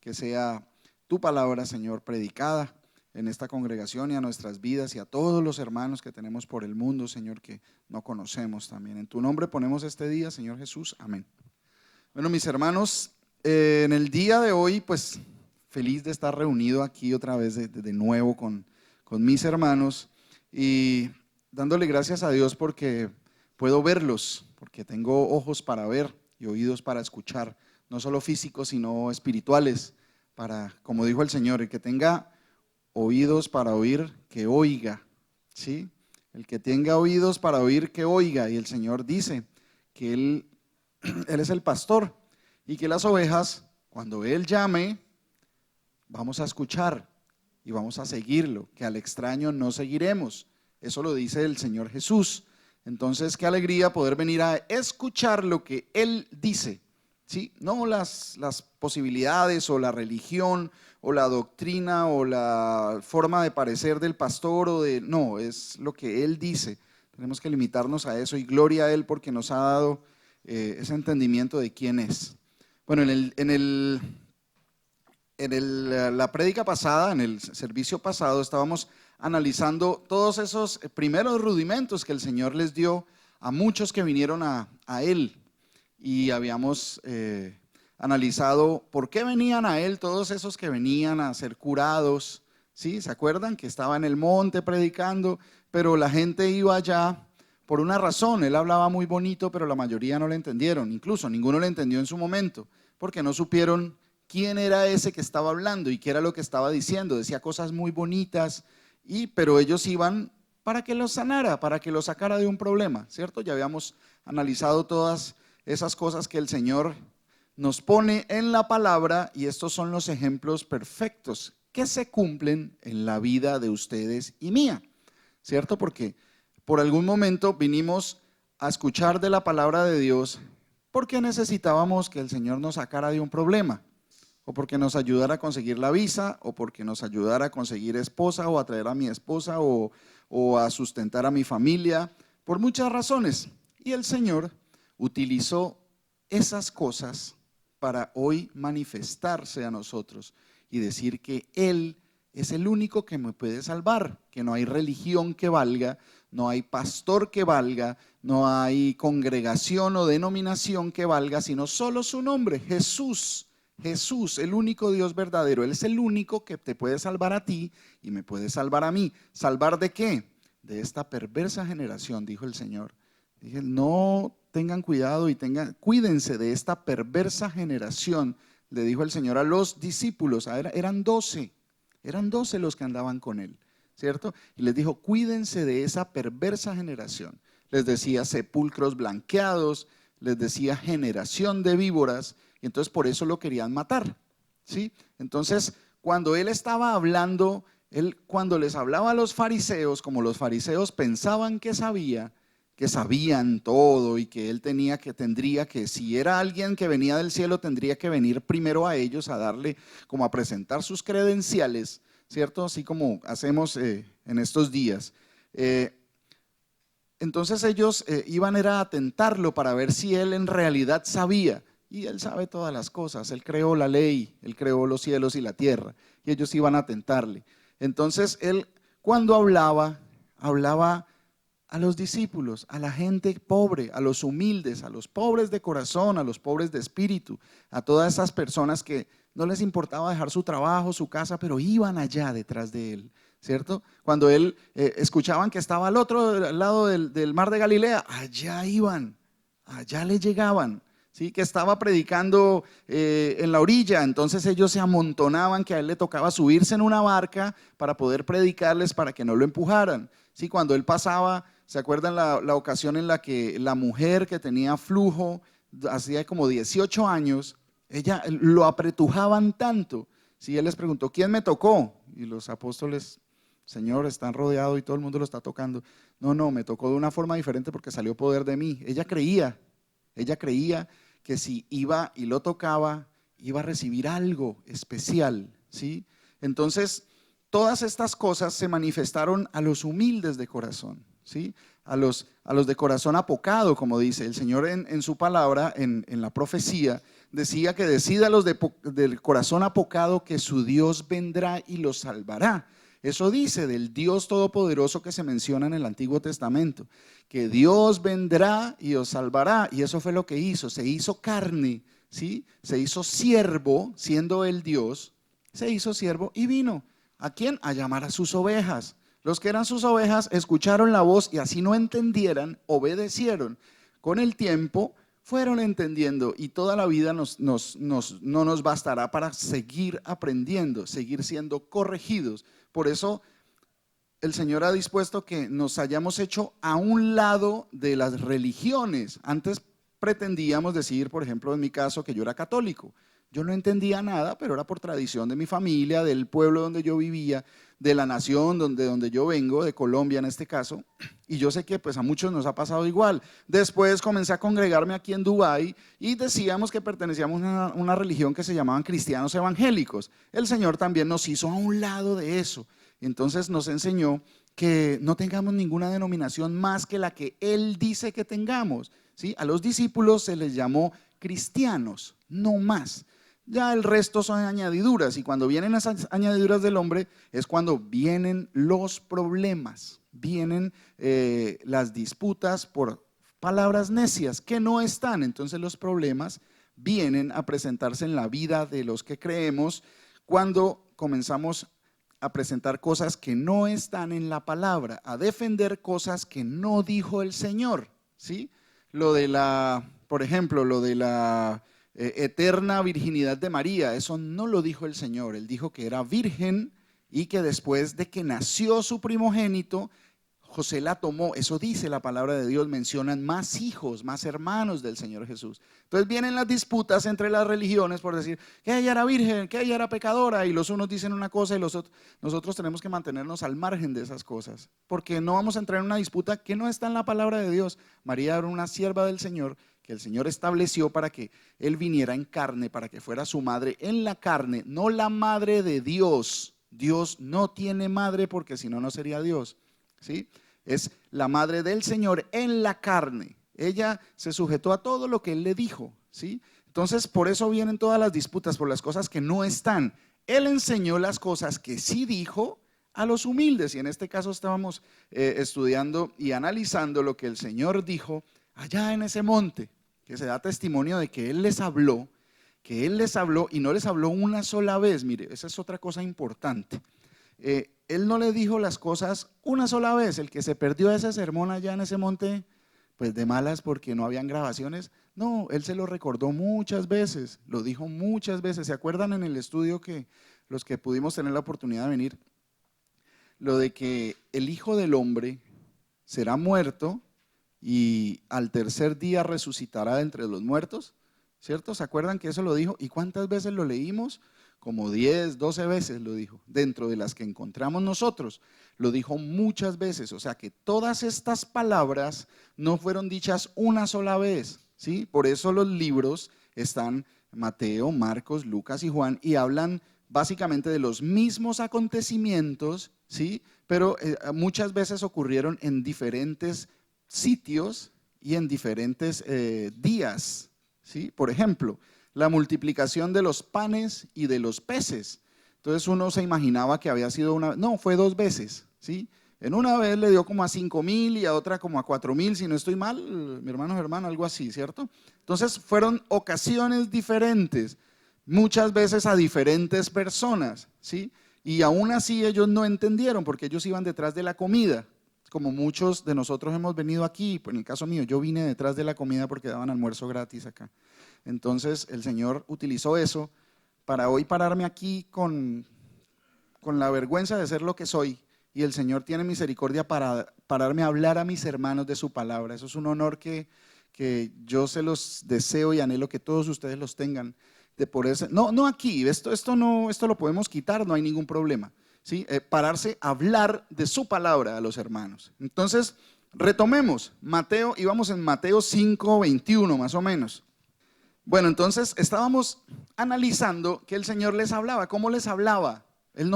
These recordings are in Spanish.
que sea tu palabra, Señor, predicada en esta congregación y a nuestras vidas y a todos los hermanos que tenemos por el mundo, Señor, que no conocemos también. En tu nombre ponemos este día, Señor Jesús. Amén. Bueno, mis hermanos, en el día de hoy, pues feliz de estar reunido aquí otra vez de nuevo con mis hermanos y dándole gracias a Dios porque puedo verlos, porque tengo ojos para ver y oídos para escuchar, no solo físicos, sino espirituales, para, como dijo el Señor, el que tenga oídos para oír, que oiga, ¿sí? El que tenga oídos para oír, que oiga. Y el Señor dice que Él es el pastor y que las ovejas, cuando Él llame, vamos a escuchar y vamos a seguirlo, que al extraño no seguiremos. Eso lo dice el Señor Jesús. Entonces, qué alegría poder venir a escuchar lo que Él dice, ¿sí? No las posibilidades o la religión o la doctrina o la forma de parecer del pastor no, es lo que Él dice. Tenemos que limitarnos a eso y gloria a Él porque nos ha dado ese entendimiento de quién es. Bueno, la prédica pasada, en el servicio pasado, estábamos analizando todos esos primeros rudimentos que el Señor les dio a muchos que vinieron a Él. Y habíamos analizado por qué venían a Él todos esos que venían a ser curados. ¿Sí? ¿Se acuerdan? Que estaba en el monte predicando, pero la gente iba allá por una razón. Él hablaba muy bonito, pero la mayoría no le entendieron. Incluso ninguno le entendió en su momento, porque no supieron quién era ese que estaba hablando y qué era lo que estaba diciendo. Decía cosas muy bonitas, pero ellos iban para que los sanara, para que los sacara de un problema, ¿cierto? Ya habíamos analizado todas esas cosas que el Señor nos pone en la palabra y estos son los ejemplos perfectos que se cumplen en la vida de ustedes y mía, ¿cierto? Porque por algún momento vinimos a escuchar de la palabra de Dios porque necesitábamos que el Señor nos sacara de un problema, o porque nos ayudara a conseguir la visa, o porque nos ayudara a conseguir esposa, o a traer a mi esposa, o a sustentar a mi familia, por muchas razones. Y el Señor utilizó esas cosas para hoy manifestarse a nosotros y decir que Él es el único que me puede salvar, que no hay religión que valga, no hay pastor que valga, no hay congregación o denominación que valga, sino solo su nombre, Jesús. Jesús, el único Dios verdadero. Él es el único que te puede salvar a ti y me puede salvar a mí. ¿Salvar de qué? De esta perversa generación, dijo el Señor. Dije, no tengan cuidado y cuídense de esta perversa generación, le dijo el Señor a los discípulos. Eran 12 los que andaban con él, ¿cierto? Y les dijo, cuídense de esa perversa generación. Les decía sepulcros blanqueados, les decía generación de víboras. Y entonces por eso lo querían matar, ¿sí? Entonces, cuando él estaba hablando, cuando les hablaba a los fariseos, como los fariseos pensaban que sabían todo y que él tendría que, si era alguien que venía del cielo, tendría que venir primero a ellos a darle, como a presentar sus credenciales, ¿cierto? Así como hacemos en estos días. Entonces ellos iban a tentarlo para ver si él en realidad sabía. Y él sabe todas las cosas, él creó la ley, él creó los cielos y la tierra, y ellos iban a tentarle. Entonces él, cuando hablaba a los discípulos, a la gente pobre, a los humildes, a los pobres de corazón, a los pobres de espíritu, a todas esas personas que no les importaba dejar su trabajo, su casa, pero iban allá detrás de él, ¿cierto? Cuando él escuchaban que estaba al otro lado del mar de Galilea, allá iban, allá le llegaban. ¿Sí? Que estaba predicando en la orilla, entonces ellos se amontonaban, que a él le tocaba subirse en una barca para poder predicarles, para que no lo empujaran. ¿Sí? Cuando él pasaba, ¿se acuerdan la ocasión en la que la mujer que tenía flujo, hacía como 18 años, ella lo apretujaban tanto? ¿Sí? Él les preguntó, ¿quién me tocó? Y los apóstoles, Señor, están rodeados y todo el mundo lo está tocando. No, me tocó de una forma diferente porque salió poder de mí. Ella creía que si iba y lo tocaba, iba a recibir algo especial, ¿sí? Entonces, todas estas cosas se manifestaron a los humildes de corazón, ¿sí? A los de corazón apocado, como dice el Señor en su palabra, en la profecía, decía que decida a los del corazón apocado que su Dios vendrá y los salvará. Eso dice del Dios todopoderoso que se menciona en el Antiguo Testamento, que Dios vendrá y os salvará. Y eso fue lo que hizo, se hizo carne, ¿sí? Se hizo siervo, siendo él Dios, se hizo siervo y vino. ¿A quién? A llamar a sus ovejas. Los que eran sus ovejas escucharon la voz y así no entendieran, obedecieron. Con el tiempo fueron entendiendo y toda la vida no nos bastará para seguir aprendiendo, seguir siendo corregidos. Por eso el Señor ha dispuesto que nos hayamos hecho a un lado de las religiones. Antes pretendíamos decir, por ejemplo, en mi caso, que yo era católico. Yo no entendía nada, pero era por tradición de mi familia, del pueblo donde yo vivía, de la nación donde yo vengo, de Colombia en este caso, y yo sé que pues a muchos nos ha pasado igual. Después comencé a congregarme aquí en Dubái y decíamos que pertenecíamos a una religión que se llamaban cristianos evangélicos. El Señor también nos hizo a un lado de eso. Entonces nos enseñó que no tengamos ninguna denominación más que la que Él dice que tengamos, ¿sí? A los discípulos se les llamó cristianos, no más. Ya el resto son añadiduras y cuando vienen las añadiduras del hombre es cuando vienen los problemas, vienen las disputas por palabras necias que no están. Entonces los problemas vienen a presentarse en la vida de los que creemos cuando comenzamos a presentar cosas que no están en la palabra, a defender cosas que no dijo el Señor, ¿sí? Por ejemplo, lo de la eterna virginidad de María, eso no lo dijo el Señor. Él dijo que era virgen y que después de que nació su primogénito, José la tomó. Eso dice la palabra de Dios, mencionan más hijos, más hermanos del Señor Jesús. Entonces vienen las disputas entre las religiones por decir que ella era virgen, que ella era pecadora, y los unos dicen una cosa y nosotros tenemos que mantenernos al margen de esas cosas, porque no vamos a entrar en una disputa que no está en la palabra de Dios. María era una sierva del Señor, que el Señor estableció para que Él viniera en carne, para que fuera su madre en la carne, no la madre de Dios. Dios no tiene madre porque si no, no sería Dios, ¿sí? Es la madre del Señor en la carne. Ella se sujetó a todo lo que Él le dijo, ¿sí? Entonces, por eso vienen todas las disputas, por las cosas que no están. Él enseñó las cosas que sí dijo a los humildes, y en este caso estábamos estudiando y analizando lo que el Señor dijo allá en ese monte, que se da testimonio de que Él les habló, y no les habló una sola vez. Mire, esa es otra cosa importante. Él no le dijo las cosas una sola vez. El que se perdió ese sermón allá en ese monte, pues de malas porque no habían grabaciones. No, Él se lo recordó muchas veces, lo dijo muchas veces. ¿Se acuerdan en el estudio que los que pudimos tener la oportunidad de venir? Lo de que el Hijo del Hombre será muerto y al tercer día resucitará de entre los muertos, ¿cierto? ¿Se acuerdan que eso lo dijo? ¿Y cuántas veces lo leímos? Como 10, 12 veces lo dijo, dentro de las que encontramos nosotros, lo dijo muchas veces. O sea que todas estas palabras no fueron dichas una sola vez, ¿sí? Por eso los libros están Mateo, Marcos, Lucas y Juan y hablan básicamente de los mismos acontecimientos, ¿sí? Pero muchas veces ocurrieron en diferentes sitios y en diferentes días, ¿sí? Por ejemplo, la multiplicación de los panes y de los peces. Entonces uno se imaginaba que había sido no, fue 2 veces, ¿sí? En una vez le dio como a 5,000 y a otra como a 4,000, si no estoy mal, mi hermano, algo así, ¿cierto? Entonces fueron ocasiones diferentes, muchas veces a diferentes personas, ¿sí? Y aún así ellos no entendieron porque ellos iban detrás de la comida. Como muchos de nosotros hemos venido aquí, en el caso mío, yo vine detrás de la comida porque daban almuerzo gratis acá. Entonces el Señor utilizó eso para hoy pararme aquí con la vergüenza de ser lo que soy, y el Señor tiene misericordia para pararme a hablar a mis hermanos de su palabra. Eso es un honor que yo se los deseo y anhelo que todos ustedes los tengan. No aquí, esto lo podemos quitar, no hay ningún problema, ¿sí? Pararse a hablar de su palabra a los hermanos. Entonces, retomemos Mateo, íbamos en Mateo 5:21 más o menos. Bueno, entonces estábamos analizando que el Señor les hablaba. ¿Cómo les hablaba? Él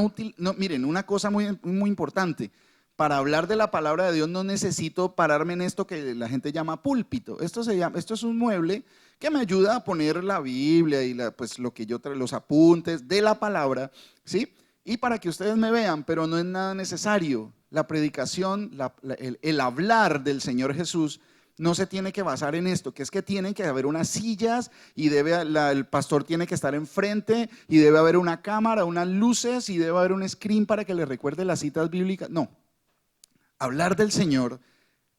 miren, una cosa muy, muy importante. para hablar de la palabra de Dios no necesito pararme en esto que la gente llama púlpito. Esto es un mueble que me ayuda a poner la Biblia y pues lo que yo traigo, los apuntes de la palabra, ¿sí? Y para que ustedes me vean, pero no es nada necesario. La predicación, el hablar del Señor Jesús no se tiene que basar en esto, que es que tienen que haber unas sillas y el pastor tiene que estar enfrente y debe haber una cámara, unas luces y debe haber un screen para que le recuerde las citas bíblicas. No, hablar del Señor,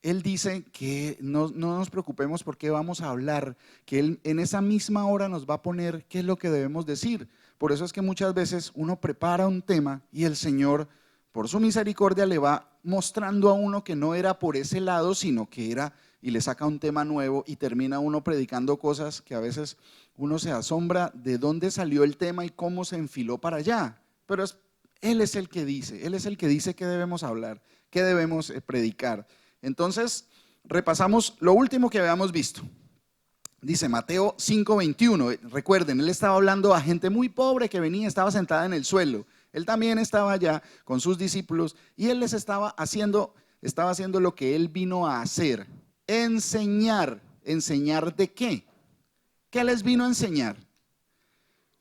Él dice que no nos preocupemos porque vamos a hablar, que Él en esa misma hora nos va a poner qué es lo que debemos decir. Por eso es que muchas veces uno prepara un tema y el Señor, por su misericordia, le va mostrando a uno que no era por ese lado, sino que era, y le saca un tema nuevo y termina uno predicando cosas que a veces uno se asombra de dónde salió el tema y cómo se enfiló para allá. Pero Él es el que dice qué debemos hablar, qué debemos predicar. Entonces, repasamos lo último que habíamos visto. Dice Mateo 5:21. Recuerden, Él estaba hablando a gente muy pobre que venía, estaba sentada en el suelo. Él también estaba allá con sus discípulos y Él les estaba haciendo lo que Él vino a hacer. Enseñar. ¿Enseñar de qué? ¿Qué les vino a enseñar?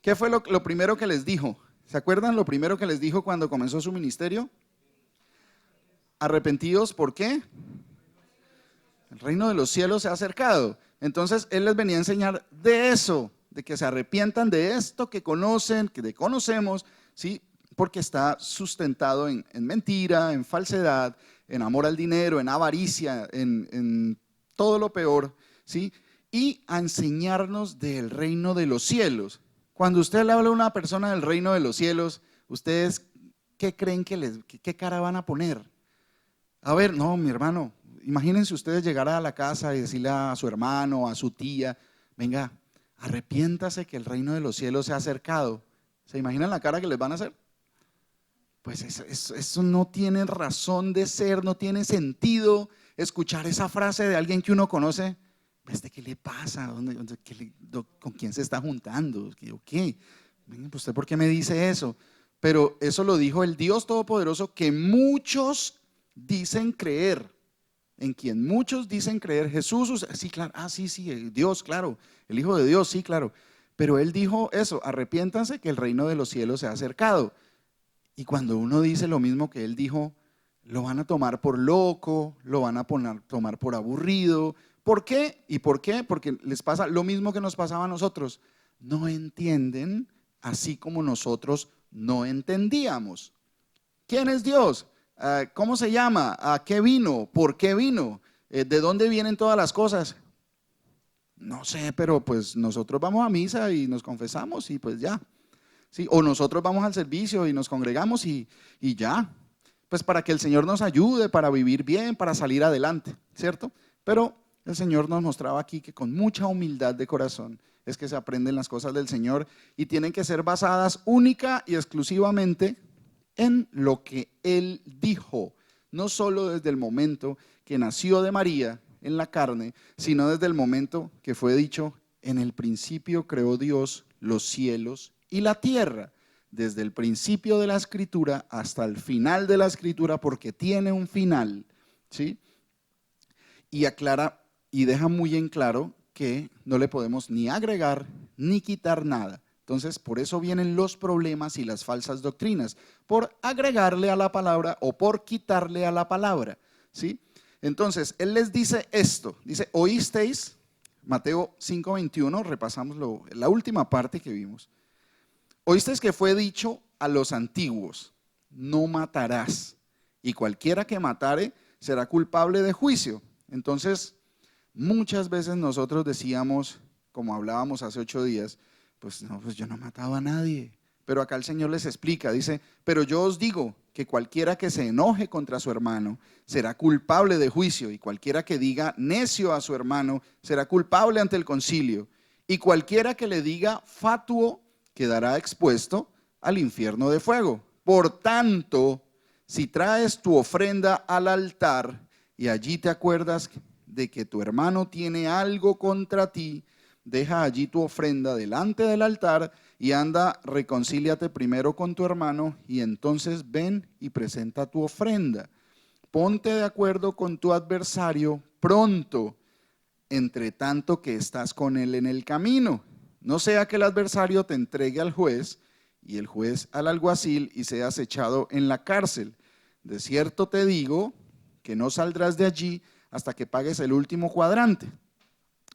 ¿Qué fue lo primero que les dijo? ¿Se acuerdan lo primero que les dijo cuando comenzó su ministerio? Arrepentidos, ¿por qué? El reino de los cielos se ha acercado. Entonces Él les venía a enseñar de eso, de que se arrepientan de esto que conocen, que conocemos, ¿sí? Porque está sustentado en mentira, en falsedad, en amor al dinero, en avaricia, en todo lo peor, ¿sí? Y a enseñarnos del reino de los cielos. Cuando usted le habla a una persona del reino de los cielos, ¿ustedes qué creen qué cara van a poner? A ver, no, mi hermano, imagínense ustedes llegar a la casa y decirle a su hermano, a su tía, venga, arrepiéntase que el reino de los cielos se ha acercado. ¿Se imaginan la cara que les van a hacer? Pues eso no tiene razón de ser, no tiene sentido escuchar esa frase de alguien que uno conoce. ¿Qué le pasa? ¿Con quién se está juntando? ¿Qué? Venga, pues, ¿usted por qué me dice eso? Pero eso lo dijo el Dios Todopoderoso que muchos dicen creer, en quien muchos dicen creer. Jesús, sí, claro, sí, Dios, claro, el Hijo de Dios, sí, claro. Pero Él dijo eso, arrepiéntanse que el reino de los cielos se ha acercado. Y cuando uno dice lo mismo que Él dijo, lo van a tomar por loco, lo van a tomar por aburrido. ¿Por qué? ¿Y por qué? Porque les pasa lo mismo que nos pasaba a nosotros. No entienden así como nosotros no entendíamos. ¿Quién es Dios? ¿Cómo se llama? ¿A qué vino? ¿Por qué vino? ¿De dónde vienen todas las cosas? No sé, pero pues nosotros vamos a misa y nos confesamos y pues ya. ¿Sí? O nosotros vamos al servicio y nos congregamos y ya. Pues para que el Señor nos ayude, para vivir bien, para salir adelante, ¿cierto? Pero el Señor nos mostraba aquí que con mucha humildad de corazón es que se aprenden las cosas del Señor y tienen que ser basadas única y exclusivamente en lo que Él dijo, no solo desde el momento que nació de María en la carne, sino desde el momento que fue dicho, en el principio creó Dios los cielos y la tierra, desde el principio de la escritura hasta el final de la escritura, porque tiene un final, ¿sí? Y aclara y deja muy en claro que no le podemos ni agregar ni quitar nada. Entonces, por eso vienen los problemas y las falsas doctrinas, por agregarle a la palabra o por quitarle a la palabra, ¿sí? Entonces, Él les dice esto, dice, oísteis, Mateo 5:21, repasamos la última parte que vimos. Oísteis que fue dicho a los antiguos, no matarás, y cualquiera que matare será culpable de juicio. Entonces, muchas veces nosotros decíamos, como hablábamos hace 8 días, pues no, pues yo no he matado a nadie. Pero acá el Señor les explica, dice, pero yo os digo que cualquiera que se enoje contra su hermano será culpable de juicio, y cualquiera que diga necio a su hermano será culpable ante el concilio, y cualquiera que le diga fatuo quedará expuesto al infierno de fuego. Por tanto, si traes tu ofrenda al altar y allí te acuerdas de que tu hermano tiene algo contra ti, deja allí tu ofrenda delante del altar y anda, reconcíliate primero con tu hermano y entonces ven y presenta tu ofrenda. ponte de acuerdo con tu adversario pronto, entre tanto que estás con él en el camino. No sea que el adversario te entregue al juez y el juez al alguacil y seas echado en la cárcel. De cierto te digo que no saldrás de allí hasta que pagues el último cuadrante.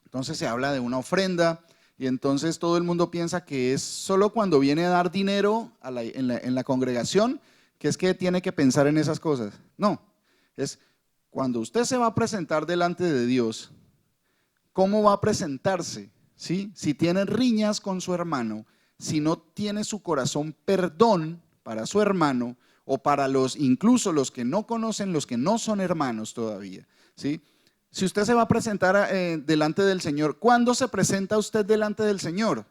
Entonces se habla de una ofrenda y entonces todo el mundo piensa que es solo cuando viene a dar dinero en la congregación que es que tiene que pensar en esas cosas. No, es cuando usted se va a presentar delante de Dios, ¿cómo va a presentarse? ¿Sí? Si tiene riñas con su hermano, si no tiene su corazón perdón para su hermano o para incluso los que no conocen, los que no son hermanos todavía, ¿sí? Si usted se va a presentar delante del Señor, ¿cuándo se presenta usted delante del Señor?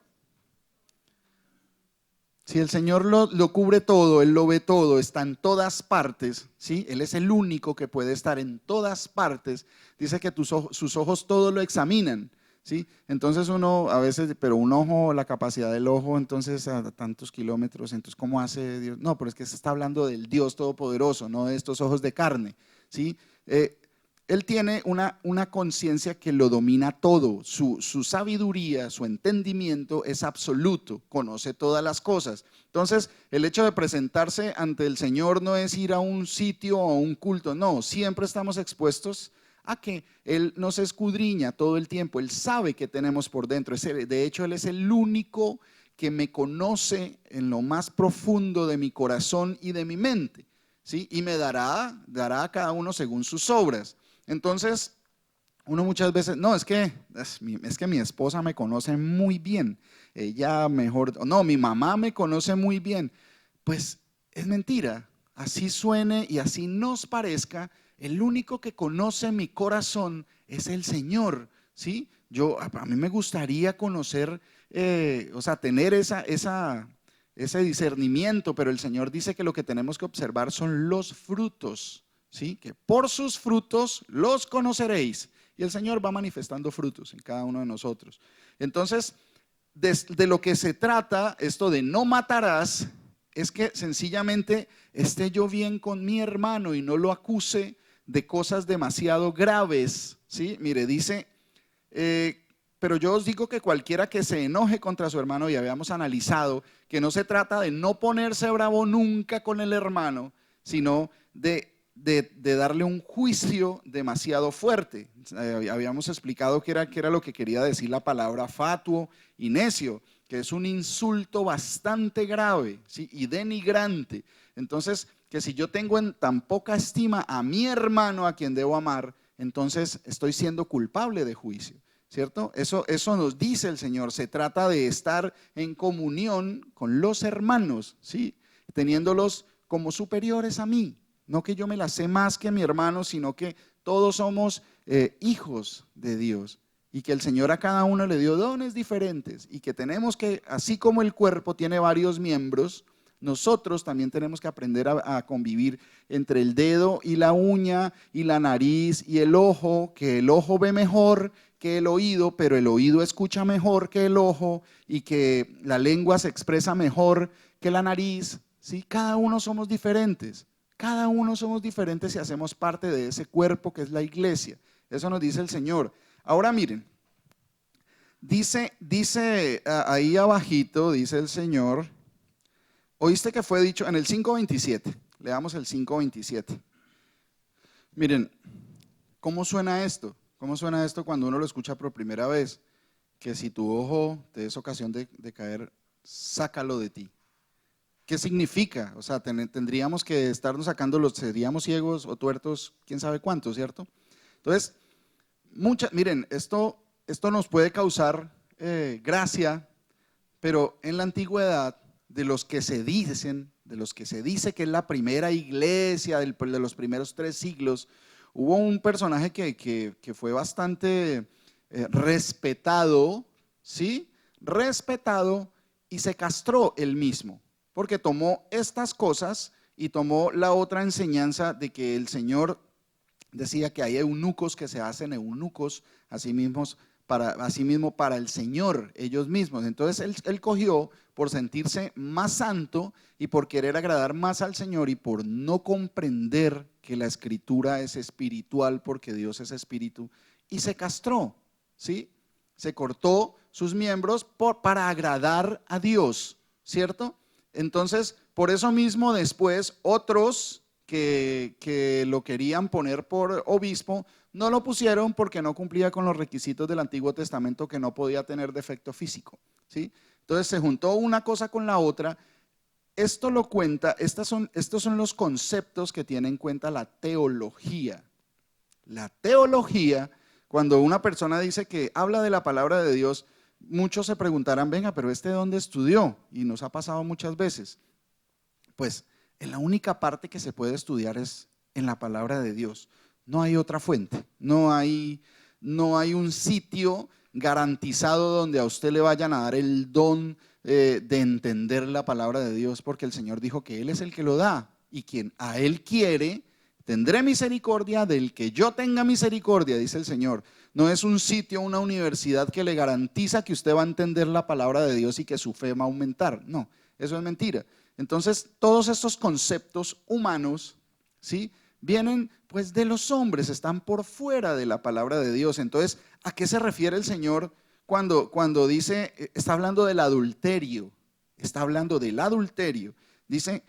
Si el Señor lo cubre todo, Él lo ve todo, está en todas partes, ¿sí? Él es el único que puede estar en todas partes. Dice que sus ojos todo lo examinan, ¿sí? Entonces uno a veces, pero un ojo, la capacidad del ojo, entonces a tantos kilómetros, entonces ¿cómo hace Dios? No, pero es que se está hablando del Dios Todopoderoso, no de estos ojos de carne, ¿sí? Él tiene una conciencia que lo domina todo, su sabiduría, su entendimiento es absoluto, conoce todas las cosas. Entonces, el hecho de presentarse ante el Señor no es ir a un sitio o a un culto, no, siempre estamos expuestos a que Él nos escudriña todo el tiempo, Él sabe que tenemos por dentro, de hecho Él es el único que me conoce en lo más profundo de mi corazón y de mi mente, ¿sí? Y me dará a cada uno según sus obras. Entonces, uno muchas veces, no, es que mi esposa me conoce muy bien, ella mejor, no, mi mamá me conoce muy bien. Pues es mentira, así suene y así nos parezca, el único que conoce mi corazón es el Señor, ¿sí? A mí me gustaría conocer, o sea, tener ese discernimiento, pero el Señor dice que lo que tenemos que observar son los frutos, ¿sí? Que por sus frutos los conoceréis. Y el Señor va manifestando frutos en cada uno de nosotros. Entonces, de lo que se trata, esto de no matarás, es que sencillamente esté yo bien con mi hermano y no lo acuse de cosas demasiado graves, ¿sí? Mire, dice, pero yo os digo que cualquiera que se enoje contra su hermano, y habíamos analizado que no se trata de no ponerse bravo nunca con el hermano, sino de darle un juicio demasiado fuerte. Habíamos explicado qué era lo que quería decir la palabra fatuo y necio, que es un insulto bastante grave, ¿sí? Y denigrante. Entonces, que si yo tengo en tan poca estima a mi hermano a quien debo amar, entonces estoy siendo culpable de juicio, ¿cierto? Eso nos dice el Señor. Se trata de estar en comunión con los hermanos, ¿sí? Teniéndolos como superiores a mí. No que yo me la sé más que mi hermano, sino que todos somos hijos de Dios y que el Señor a cada uno le dio dones diferentes y que tenemos que, así como el cuerpo tiene varios miembros, nosotros también tenemos que aprender a convivir entre el dedo y la uña y la nariz y el ojo, que el ojo ve mejor que el oído, pero el oído escucha mejor que el ojo y que la lengua se expresa mejor que la nariz, ¿sí? Cada uno somos diferentes. Cada uno somos diferentes y hacemos parte de ese cuerpo que es la iglesia. Eso nos dice el Señor. Ahora miren, dice ahí abajito, dice el Señor, oíste que fue dicho en el 5:27, leamos el 5:27. Miren, ¿cómo suena esto? ¿Cómo suena esto cuando uno lo escucha por primera vez? Que si tu ojo te es ocasión de caer, sácalo de ti. ¿Qué significa? O sea, tendríamos que estarnos sacando seríamos ciegos o tuertos, quién sabe cuánto, ¿cierto? Entonces, miren, esto nos puede causar gracia, pero en la antigüedad, de los que se dice que es la primera iglesia de los primeros 3 siglos, hubo un personaje que fue bastante respetado, ¿sí? Respetado y se castró él mismo, porque tomó estas cosas y tomó la otra enseñanza de que el Señor decía que hay eunucos que se hacen eunucos asimismo para el Señor, ellos mismos. Entonces él cogió por sentirse más santo y por querer agradar más al Señor y por no comprender que la escritura es espiritual porque Dios es espíritu, y se castró, ¿sí? Se cortó sus miembros para agradar a Dios, ¿cierto? Entonces, por eso mismo después otros que lo querían poner por obispo, no lo pusieron porque no cumplía con los requisitos del Antiguo Testamento, que no podía tener defecto físico, ¿sí? Entonces se juntó una cosa con la otra. Esto lo cuenta, estos son los conceptos que tiene en cuenta la teología. La teología, cuando una persona dice que habla de la palabra de Dios, muchos se preguntarán, venga, pero ¿este dónde estudió? Y nos ha pasado muchas veces. Pues en la única parte que se puede estudiar es en la palabra de Dios. No hay otra fuente, no hay un sitio garantizado donde a usted le vayan a dar el don de entender la palabra de Dios, porque el Señor dijo que Él es el que lo da, y quien a Él quiere, tendré misericordia del que yo tenga misericordia, dice el Señor. No es un sitio, una universidad que le garantiza que usted va a entender la palabra de Dios y que su fe va a aumentar. No, eso es mentira. Entonces, todos estos conceptos humanos, ¿sí?, vienen pues de los hombres, están por fuera de la palabra de Dios. Entonces, ¿a qué se refiere el Señor cuando dice, está hablando del adulterio? Está hablando del adulterio. Dice,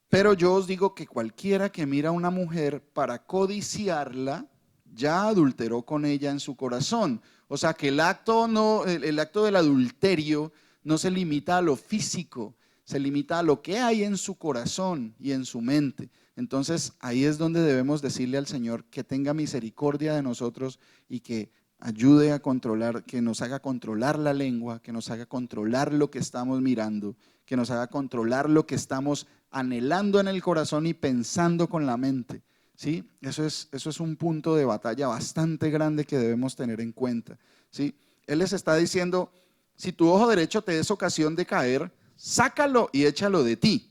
pero yo os digo que cualquiera que mira a una mujer para codiciarla, ya adulteró con ella en su corazón. O sea que el acto del adulterio no se limita a lo físico, se limita a lo que hay en su corazón y en su mente. Entonces ahí es donde debemos decirle al Señor que tenga misericordia de nosotros y que ayude a controlar, que nos haga controlar la lengua, que nos haga controlar lo que estamos mirando, que nos haga controlar lo que estamos anhelando en el corazón y pensando con la mente, ¿sí? Eso es un punto de batalla bastante grande que debemos tener en cuenta, ¿sí? Él les está diciendo, si tu ojo derecho te es ocasión de caer, sácalo y échalo de ti,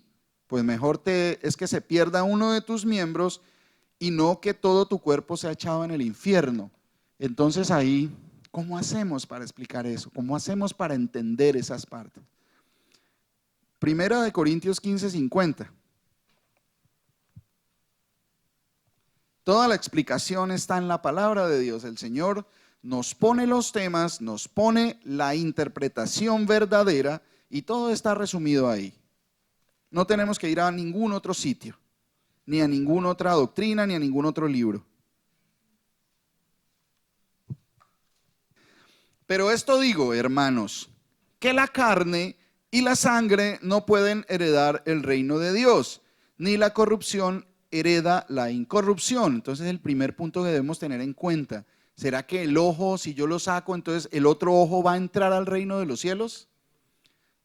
pues mejor es que se pierda uno de tus miembros y no que todo tu cuerpo sea echado en el infierno. Entonces ahí, ¿cómo hacemos para explicar eso? ¿Cómo hacemos para entender esas partes? Primera de Corintios 15:50. Toda la explicación está en la palabra de Dios. El Señor nos pone los temas, nos pone la interpretación verdadera y todo está resumido ahí. No tenemos que ir a ningún otro sitio, ni a ninguna otra doctrina, ni a ningún otro libro. Pero esto digo, hermanos, que la carne y la sangre no pueden heredar el reino de Dios, ni la corrupción hereda la incorrupción. Entonces el primer punto que debemos tener en cuenta, ¿será que el ojo, si yo lo saco, entonces el otro ojo va a entrar al reino de los cielos?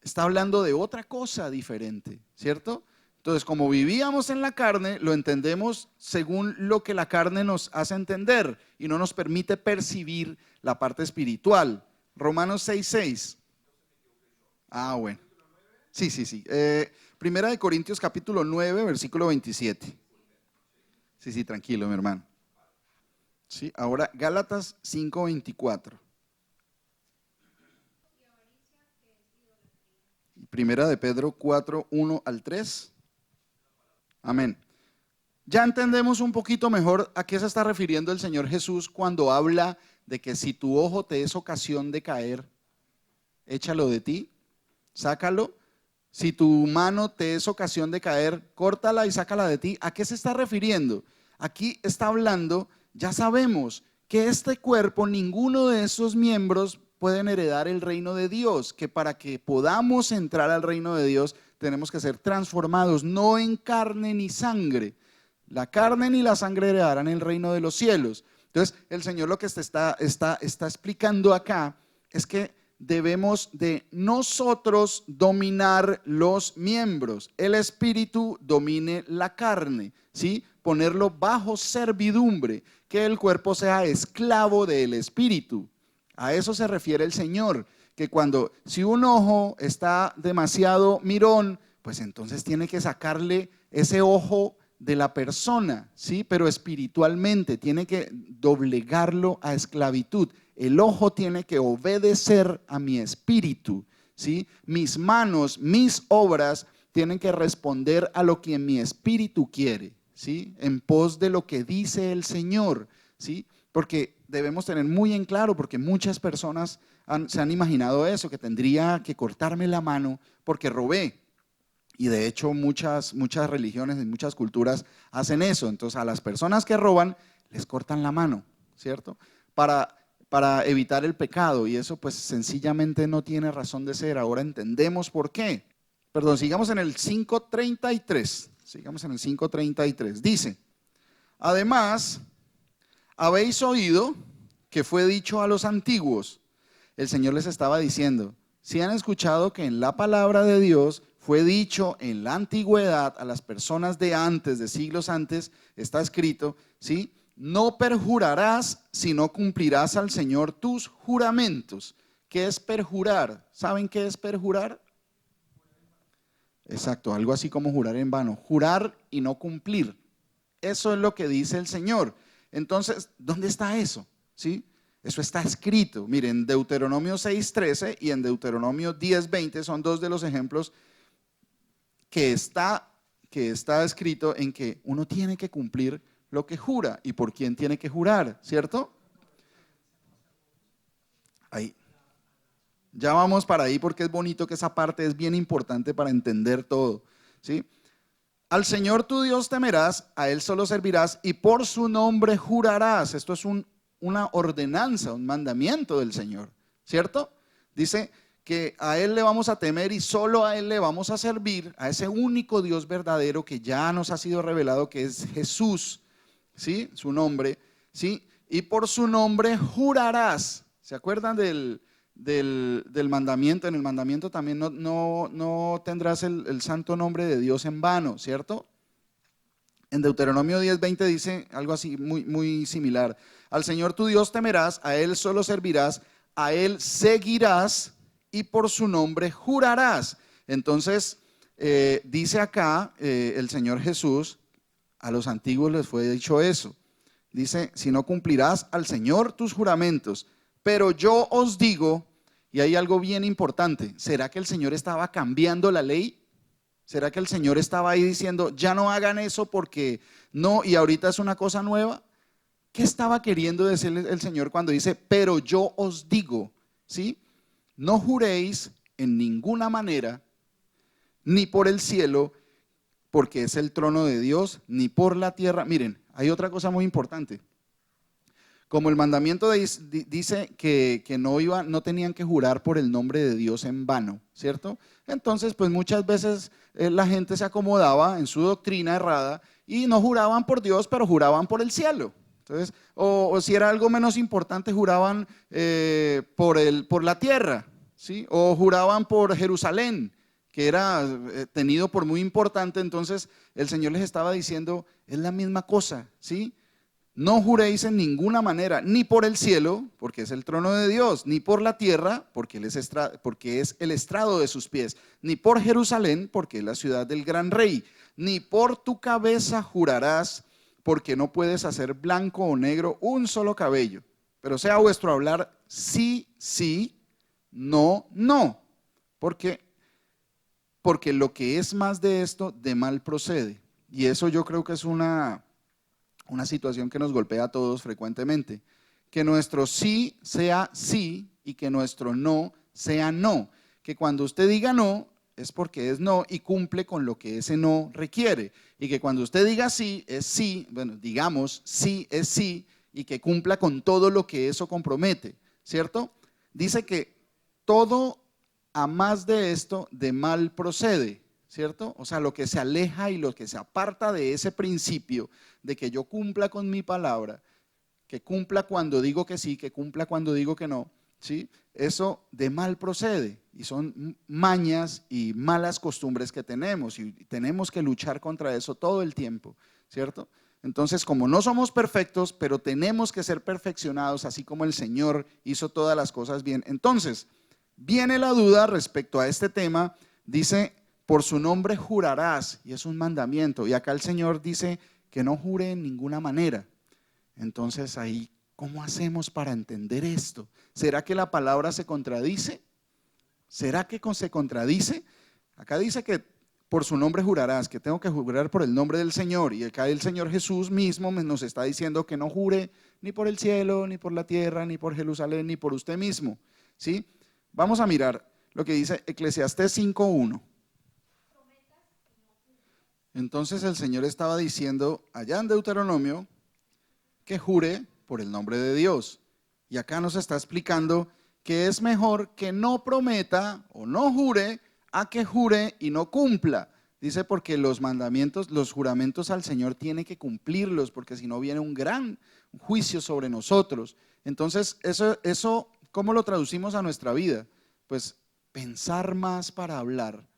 Está hablando de otra cosa diferente, ¿cierto? Entonces, como vivíamos en la carne, lo entendemos según lo que la carne nos hace entender y no nos permite percibir la parte espiritual. Romanos 6:6. Ah, bueno. Sí. Primera de Corintios capítulo 9, versículo 27. Sí, tranquilo, mi hermano. Sí, ahora Gálatas 5:24. Primera de Pedro 4:1-3. Amén. Ya entendemos un poquito mejor a qué se está refiriendo el Señor Jesús cuando habla de que si tu ojo te es ocasión de caer, échalo de ti, sácalo. Si tu mano te es ocasión de caer, córtala y sácala de ti. ¿A qué se está refiriendo? Aquí está hablando, ya sabemos que este cuerpo, ninguno de esos miembros pueden heredar el reino de Dios, que para que podamos entrar al reino de Dios tenemos que ser transformados, no en carne ni sangre. La carne ni la sangre heredarán el reino de los cielos. Entonces, el Señor lo que está explicando acá es que debemos de nosotros dominar los miembros. El espíritu domine la carne, ¿sí? Ponerlo bajo servidumbre, que el cuerpo sea esclavo del espíritu. A eso se refiere el Señor, que si un ojo está demasiado mirón, pues entonces tiene que sacarle ese ojo de la persona, ¿sí? Pero espiritualmente tiene que doblegarlo a esclavitud. El ojo tiene que obedecer a mi espíritu, ¿sí? Mis manos, mis obras tienen que responder a lo que mi espíritu quiere, ¿sí? En pos de lo que dice el Señor, ¿sí? Porque debemos tener muy en claro, porque muchas personas se han imaginado eso, que tendría que cortarme la mano porque robé. Y de hecho muchas religiones y muchas culturas hacen eso. Entonces a las personas que roban les cortan la mano, ¿cierto? Para evitar el pecado. Y eso pues sencillamente no tiene razón de ser. Ahora entendemos por qué. Perdón, sigamos en el 5:33. Sigamos en el 5:33. Dice, además, habéis oído que fue dicho a los antiguos. El Señor les estaba diciendo, si han escuchado que en la palabra de Dios fue dicho en la antigüedad a las personas de antes, de siglos antes, está escrito, ¿sí? No perjurarás, sino cumplirás al Señor tus juramentos. ¿Qué es perjurar? ¿Saben qué es perjurar? Exacto, algo así como jurar en vano. Jurar y no cumplir. Eso es lo que dice el Señor. Entonces, ¿dónde está eso? ¿Sí? Eso está escrito. Miren, Deuteronomio 6:13 y en Deuteronomio 10:20 son dos de los ejemplos que está escrito en que uno tiene que cumplir lo que jura. ¿Y por quién tiene que jurar? ¿Cierto? Ahí. Ya vamos para ahí porque es bonito que esa parte es bien importante para entender todo. ¿Sí? Al Señor tu Dios temerás, a Él solo servirás y por su nombre jurarás. Esto es una ordenanza, un mandamiento del Señor, ¿cierto? Dice que a Él le vamos a temer y solo a Él le vamos a servir, a ese único Dios verdadero que ya nos ha sido revelado, que es Jesús, ¿sí? Su nombre, ¿sí? Y por su nombre jurarás. ¿Se acuerdan del mandamiento? En el mandamiento también no tendrás el santo nombre de Dios en vano, ¿cierto? En Deuteronomio 10:20 dice algo así muy similar. Al Señor tu Dios temerás, a Él solo servirás, a Él seguirás y por su nombre jurarás. Entonces, dice acá el Señor Jesús, a los antiguos les fue dicho eso. Dice, si no cumplirás al Señor tus juramentos, pero yo os digo, y hay algo bien importante, ¿será que el Señor estaba cambiando la ley? ¿Será que el Señor estaba ahí diciendo, ya no hagan eso porque no, y ahorita es una cosa nueva? ¿Qué estaba queriendo decir el Señor cuando dice, pero yo os digo, ¿sí? No juréis en ninguna manera, ni por el cielo, porque es el trono de Dios, ni por la tierra. Miren, hay otra cosa muy importante. Como el mandamiento dice que no tenían que jurar por el nombre de Dios en vano, ¿cierto? Entonces, pues muchas veces la gente se acomodaba en su doctrina errada y no juraban por Dios, pero juraban por el cielo. Entonces, o si era algo menos importante, juraban por la tierra, ¿sí? O juraban por Jerusalén, que era tenido por muy importante. Entonces, el Señor les estaba diciendo, es la misma cosa, ¿sí? No juréis en ninguna manera, ni por el cielo, porque es el trono de Dios, ni por la tierra, porque es el estrado de sus pies, ni por Jerusalén, porque es la ciudad del gran rey, ni por tu cabeza jurarás, porque no puedes hacer blanco o negro un solo cabello. Pero sea vuestro hablar sí, sí, no, no, porque lo que es más de esto, de mal procede. Y eso yo creo que es una situación que nos golpea a todos frecuentemente. Que nuestro sí sea sí y que nuestro no sea no. Que cuando usted diga no, es porque es no y cumple con lo que ese no requiere. Y que cuando usted diga sí, es sí, bueno, digamos sí es sí y que cumpla con todo lo que eso compromete, ¿cierto? Dice que todo a más de esto de mal procede, ¿cierto? O sea, lo que se aleja y lo que se aparta de ese principio de que yo cumpla con mi palabra, que cumpla cuando digo que sí, que cumpla cuando digo que no, ¿sí? Eso de mal procede y son mañas y malas costumbres que tenemos y tenemos que luchar contra eso todo el tiempo, ¿cierto? Entonces, como no somos perfectos, pero tenemos que ser perfeccionados, así como el Señor hizo todas las cosas bien. Entonces, viene la duda respecto a este tema, dice, por su nombre jurarás, y es un mandamiento, y acá el Señor dice que no jure en ninguna manera. Entonces ahí, ¿cómo hacemos para entender esto? ¿Será que la palabra se contradice? ¿Será que se contradice? Acá dice que por su nombre jurarás, que tengo que jurar por el nombre del Señor. Y acá el Señor Jesús mismo nos está diciendo que no jure ni por el cielo, ni por la tierra, ni por Jerusalén, ni por usted mismo, ¿sí? Vamos a mirar lo que dice Eclesiastés 5:1. Entonces el Señor estaba diciendo allá en Deuteronomio que jure por el nombre de Dios. Y acá nos está explicando que es mejor que no prometa o no jure a que jure y no cumpla. Dice porque los mandamientos, los juramentos al Señor tiene que cumplirlos, porque si no viene un gran juicio sobre nosotros. Entonces, eso ¿cómo lo traducimos a nuestra vida? Pues pensar más para hablar.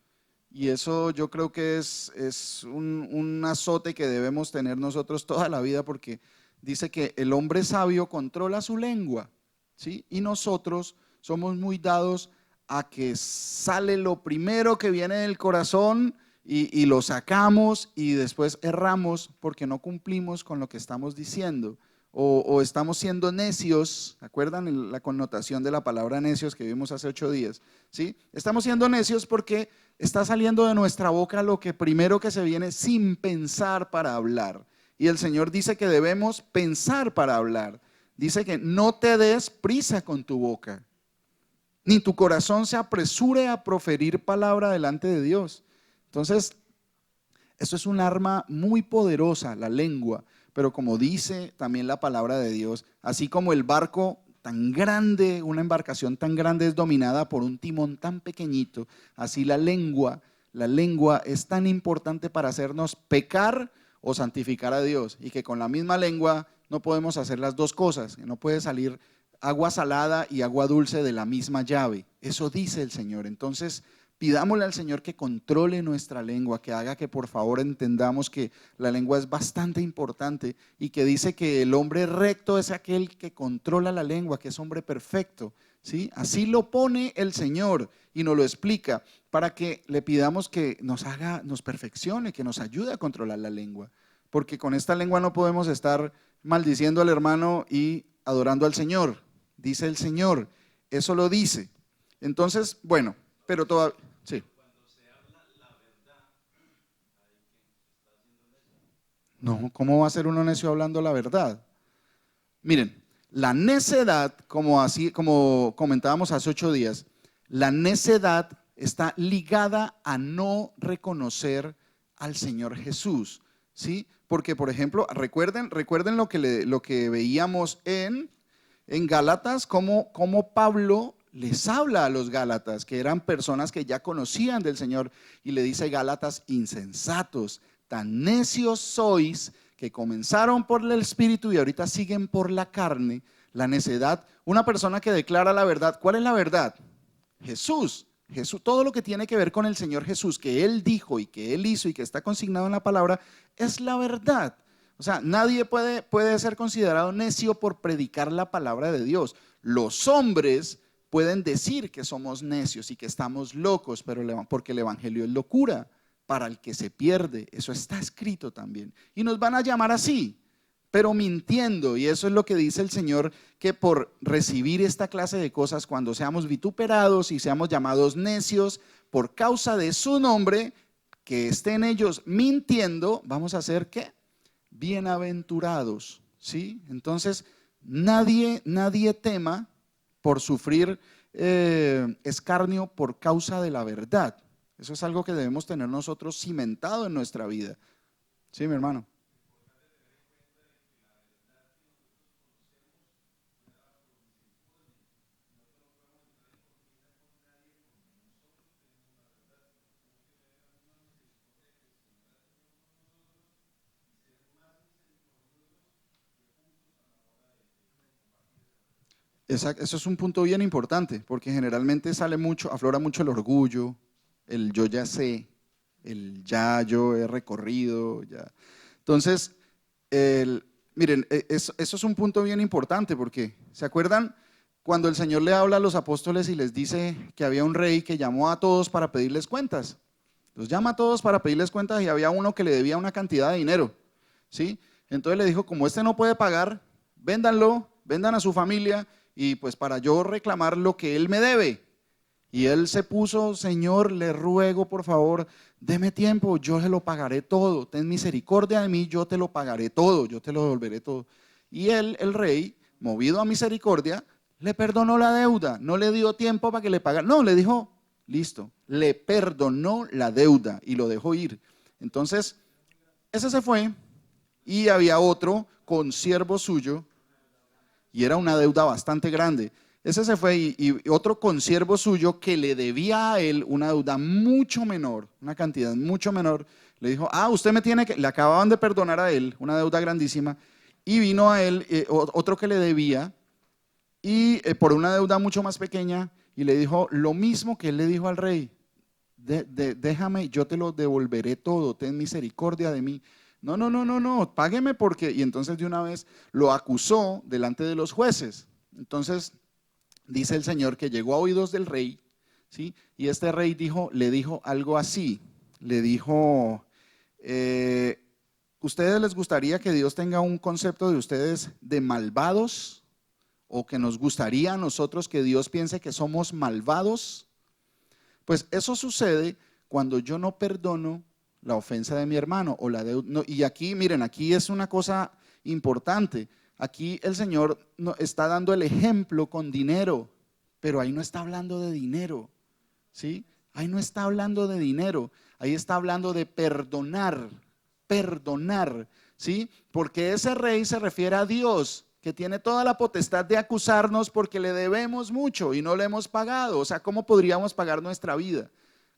Y eso yo creo que es un azote que debemos tener nosotros toda la vida, porque dice que el hombre sabio controla su lengua, ¿sí? Y nosotros somos muy dados a que sale lo primero que viene del corazón y lo sacamos y después erramos porque no cumplimos con lo que estamos diciendo. O estamos siendo necios, ¿se acuerdan la connotación de la palabra necios que vimos hace 8 días? ¿Sí? Estamos siendo necios porque está saliendo de nuestra boca lo que primero que se viene sin pensar para hablar. Y el Señor dice que debemos pensar para hablar. Dice que no te des prisa con tu boca, ni tu corazón se apresure a proferir palabra delante de Dios. Entonces, esto es un arma muy poderosa, la lengua. Pero como dice también la palabra de Dios, así como el barco tan grande, una embarcación tan grande es dominada por un timón tan pequeñito, así la lengua es tan importante para hacernos pecar o santificar a Dios. Y que con la misma lengua no podemos hacer las dos cosas, que no puede salir agua salada y agua dulce de la misma llave. Eso dice el Señor. Entonces, pidámosle al Señor que controle nuestra lengua, que haga que por favor entendamos que la lengua es bastante importante y que dice que el hombre recto es aquel que controla la lengua, que es hombre perfecto, ¿sí? Así lo pone el Señor y nos lo explica para que le pidamos que nos perfeccione, que nos ayude a controlar la lengua, porque con esta lengua no podemos estar maldiciendo al hermano y adorando al Señor, dice el Señor, eso lo dice. Entonces, bueno, pero todavía, sí. No, ¿cómo va a ser uno necio hablando la verdad? Miren, la necedad, como comentábamos hace 8 días, la necedad está ligada a no reconocer al Señor Jesús, ¿sí? Porque, por ejemplo, recuerden lo que veíamos en Gálatas, cómo Pablo les habla a los Gálatas, que eran personas que ya conocían del Señor, y le dice: Gálatas insensatos, tan necios sois, que comenzaron por el Espíritu y ahorita siguen por la carne. La necedad, una persona que declara la verdad, ¿cuál es la verdad? Jesús, todo lo que tiene que ver con el Señor Jesús, que Él dijo y que Él hizo y que está consignado en la palabra, es la verdad. O sea, nadie puede ser considerado necio por predicar la palabra de Dios. Los hombres pueden decir que somos necios y que estamos locos, porque el evangelio es locura para el que se pierde. Eso está escrito también. Y nos van a llamar así, pero mintiendo. Y eso es lo que dice el Señor, que por recibir esta clase de cosas, cuando seamos vituperados y seamos llamados necios por causa de su nombre, que estén ellos mintiendo, vamos a ser ¿qué? Bienaventurados, ¿sí? Entonces, nadie tema por sufrir escarnio por causa de la verdad. Eso es algo que debemos tener nosotros cimentado en nuestra vida. Sí, mi hermano. Exacto, eso es un punto bien importante, porque generalmente aflora mucho el orgullo, el yo ya sé, el ya yo he recorrido, ya. Entonces, miren, eso es un punto bien importante, porque ¿se acuerdan cuando el Señor le habla a los apóstoles y les dice que había un rey que llamó a todos para pedirles cuentas? Los llama a todos para pedirles cuentas y había uno que le debía una cantidad de dinero, ¿sí? Entonces le dijo: como este no puede pagar, véndanlo, vendan a su familia y pues para yo reclamar lo que él me debe. Y él se puso, Señor, le ruego por favor, deme tiempo, yo se lo pagaré todo, ten misericordia de mí, yo te lo pagaré todo, yo te lo devolveré todo. Y él, el rey, movido a misericordia, le perdonó la deuda, no le dio tiempo para que le pagara, no, le dijo, listo, le perdonó la deuda y lo dejó ir. Entonces, ese se fue y había otro consiervo suyo y era una deuda bastante grande. Ese se fue y otro consiervo suyo que le debía a él una deuda mucho menor, una cantidad mucho menor, le dijo, usted me tiene que, le acababan de perdonar a él una deuda grandísima y vino a él otro que le debía y por una deuda mucho más pequeña y le dijo lo mismo que él le dijo al rey, déjame, yo te lo devolveré todo, ten misericordia de mí. No, no, no, no, no, págueme porque, y entonces de una vez lo acusó delante de los jueces. Entonces dice el Señor que llegó a oídos del rey, ¿sí? Y este rey le dijo algo así, le dijo, ¿ustedes les gustaría que Dios tenga un concepto de ustedes de malvados? ¿O que nos gustaría a nosotros que Dios piense que somos malvados? Pues eso sucede cuando yo no perdono la ofensa de mi hermano o la deuda. No, y aquí, miren, aquí es una cosa importante. Aquí el Señor está dando el ejemplo con dinero, pero ahí no está hablando de dinero, ¿sí? Ahí no está hablando de dinero, ahí está hablando de perdonar, ¿sí? Porque ese rey se refiere a Dios, que tiene toda la potestad de acusarnos porque le debemos mucho y no le hemos pagado. O sea, ¿cómo podríamos pagar nuestra vida?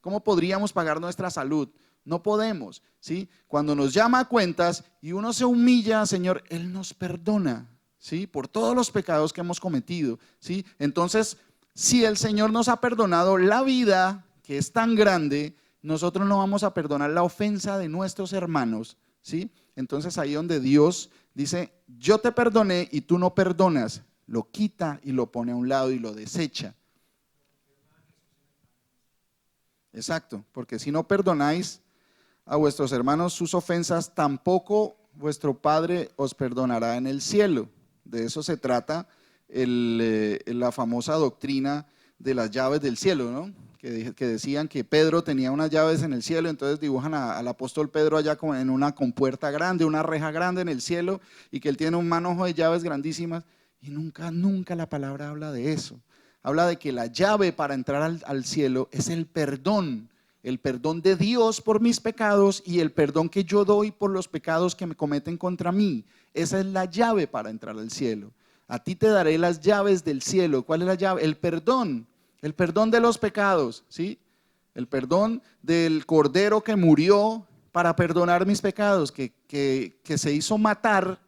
¿Cómo podríamos pagar nuestra salud? No podemos, ¿sí? Cuando nos llama a cuentas y uno se humilla, Señor, Él nos perdona, ¿sí? Por todos los pecados que hemos cometido, ¿sí? Entonces, si el Señor nos ha perdonado la vida, que es tan grande, nosotros no vamos a perdonar la ofensa de nuestros hermanos, ¿sí? Entonces ahí donde Dios dice, yo te perdoné y tú no perdonas, lo quita y lo pone a un lado y lo desecha. Exacto, porque si no perdonáis a vuestros hermanos sus ofensas, tampoco vuestro Padre os perdonará en el cielo. De eso se trata la famosa doctrina de las llaves del cielo, ¿no? Que decían que Pedro tenía unas llaves en el cielo, entonces dibujan al apóstol Pedro allá como en una compuerta grande, una reja grande en el cielo, y que él tiene un manojo de llaves grandísimas, y nunca la palabra habla de eso. Habla de que la llave para entrar al cielo es el perdón de Dios por mis pecados y el perdón que yo doy por los pecados que me cometen contra mí. Esa es la llave para entrar al cielo. A ti te daré las llaves del cielo. ¿Cuál es la llave? El perdón de los pecados, ¿sí? El perdón del Cordero que murió para perdonar mis pecados, que se hizo matar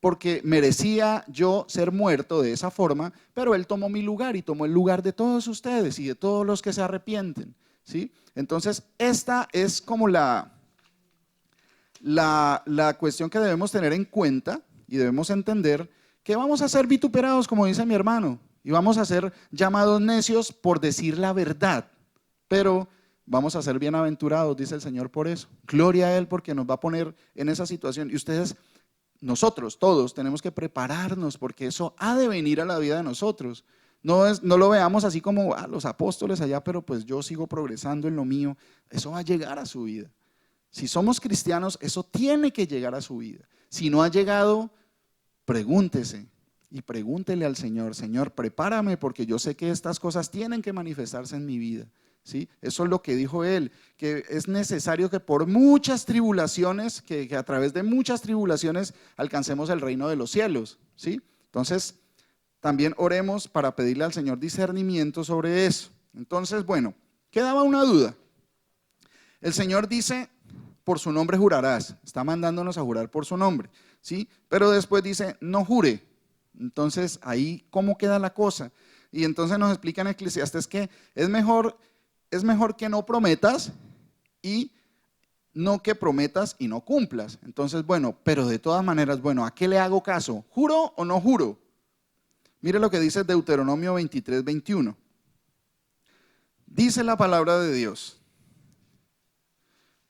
porque merecía yo ser muerto de esa forma, pero Él tomó mi lugar y tomó el lugar de todos ustedes y de todos los que se arrepienten, ¿sí? Entonces, esta es como la cuestión que debemos tener en cuenta y debemos entender que vamos a ser vituperados, como dice mi hermano, y vamos a ser llamados necios por decir la verdad, pero vamos a ser bienaventurados, dice el Señor por eso. Gloria a Él porque nos va a poner en esa situación. Y ustedes, nosotros, todos, tenemos que prepararnos porque eso ha de venir a la vida de nosotros. No lo veamos así como los apóstoles allá, pero pues yo sigo progresando en lo mío. Eso va a llegar a su vida. Si somos cristianos, eso tiene que llegar a su vida. Si no ha llegado, pregúntese y pregúntele al Señor, Señor, prepárame porque yo sé que estas cosas tienen que manifestarse en mi vida, ¿sí? Eso es lo que dijo él, que es necesario que por muchas tribulaciones, que a través de muchas tribulaciones alcancemos el reino de los cielos, ¿sí? Entonces, también oremos para pedirle al Señor discernimiento sobre eso. Entonces, bueno, quedaba una duda. El Señor dice, por su nombre jurarás, está mandándonos a jurar por su nombre, ¿sí? Pero después dice, no jure. Entonces, ahí, ¿cómo queda la cosa? Y entonces nos explica en Eclesiastes que es mejor que no prometas y no que prometas y no cumplas. Entonces, bueno, pero de todas maneras, bueno, ¿a qué le hago caso? ¿Juro o no juro? Mire lo que dice Deuteronomio 23, 21. Dice la palabra de Dios: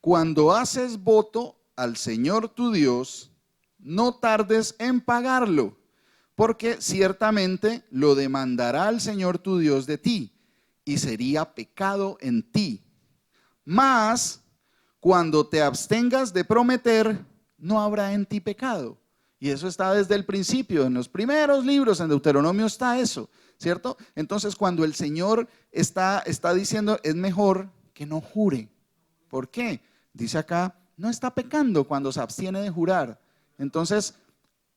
cuando haces voto al Señor tu Dios, no tardes en pagarlo, porque ciertamente lo demandará el Señor tu Dios de ti, y sería pecado en ti. Mas, cuando te abstengas de prometer, no habrá en ti pecado. Y eso está desde el principio, en los primeros libros, en Deuteronomio está eso, ¿cierto? Entonces, cuando el Señor está diciendo, es mejor que no jure. ¿Por qué? Dice acá, no está pecando cuando se abstiene de jurar. Entonces,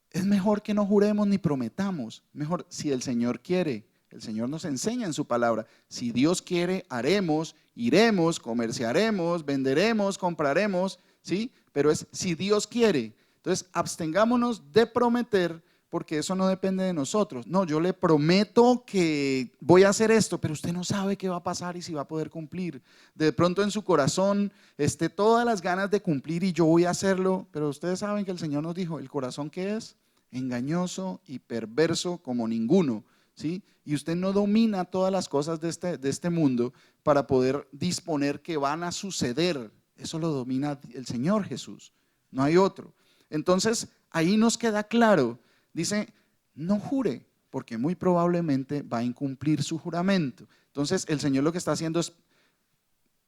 es mejor que no juremos ni prometamos. Mejor si el Señor quiere. El Señor nos enseña en su palabra. Si Dios quiere, haremos, iremos, comerciaremos, venderemos, compraremos, ¿sí? Pero es si Dios quiere. Entonces, abstengámonos de prometer, porque eso no depende de nosotros. No, yo le prometo que voy a hacer esto, pero usted no sabe qué va a pasar y si va a poder cumplir. De pronto en su corazón esté todas las ganas de cumplir y yo voy a hacerlo, pero ustedes saben que el Señor nos dijo, ¿el corazón qué es? Engañoso y perverso como ninguno, ¿sí? Y usted no domina todas las cosas de este mundo para poder disponer que van a suceder. Eso lo domina el Señor Jesús, no hay otro. Entonces, ahí nos queda claro, dice, no jure, porque muy probablemente va a incumplir su juramento. Entonces, el Señor lo que está haciendo es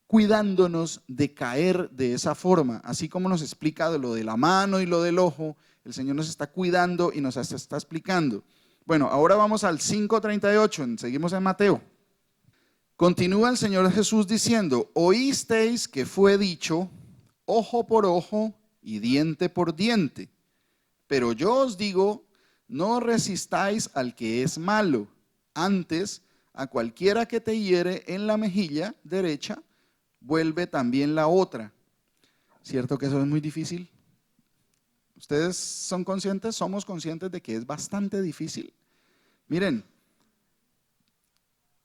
cuidándonos de caer de esa forma, así como nos explica de lo de la mano y lo del ojo, el Señor nos está cuidando y nos está explicando. Bueno, ahora vamos al 5:38, seguimos en Mateo. Continúa el Señor Jesús diciendo, oísteis que fue dicho, ojo por ojo y diente por diente. Pero yo os digo, no resistáis al que es malo, antes a cualquiera que te hiere en la mejilla derecha, vuelve también la otra. ¿Cierto que eso es muy difícil? ¿Ustedes son conscientes? ¿Somos conscientes de que es bastante difícil? Miren,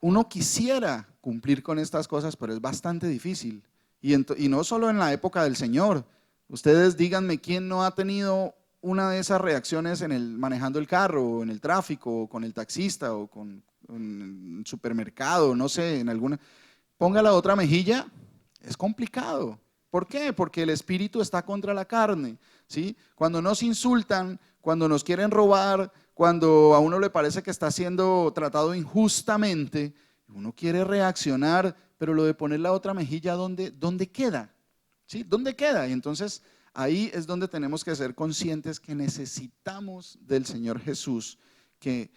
uno quisiera cumplir con estas cosas, pero es bastante difícil. Y no solo en la época del Señor. Ustedes díganme quién no ha tenido una de esas reacciones manejando el carro, o en el tráfico, o con el taxista, o en el supermercado, no sé, en alguna. Ponga la otra mejilla, es complicado. ¿Por qué? Porque el espíritu está contra la carne, ¿sí? Cuando nos insultan, cuando nos quieren robar, cuando a uno le parece que está siendo tratado injustamente, uno quiere reaccionar, pero lo de poner la otra mejilla, ¿dónde queda? ¿Sí? ¿Dónde queda? Y entonces ahí es donde tenemos que ser conscientes que necesitamos del Señor Jesús, que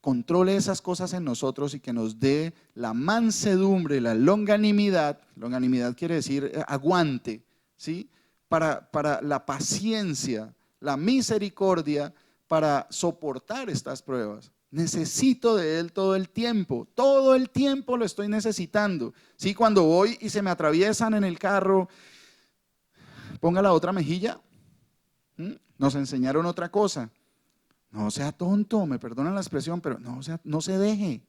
controle esas cosas en nosotros y que nos dé la mansedumbre, la longanimidad. Longanimidad quiere decir aguante, ¿sí? Para la paciencia, la misericordia, para soportar estas pruebas. Necesito de Él todo el tiempo lo estoy necesitando. ¿Sí? Cuando voy y se me atraviesan en el carro, ponga la otra mejilla. Nos enseñaron otra cosa. No sea tonto, me perdonan la expresión, pero no se deje.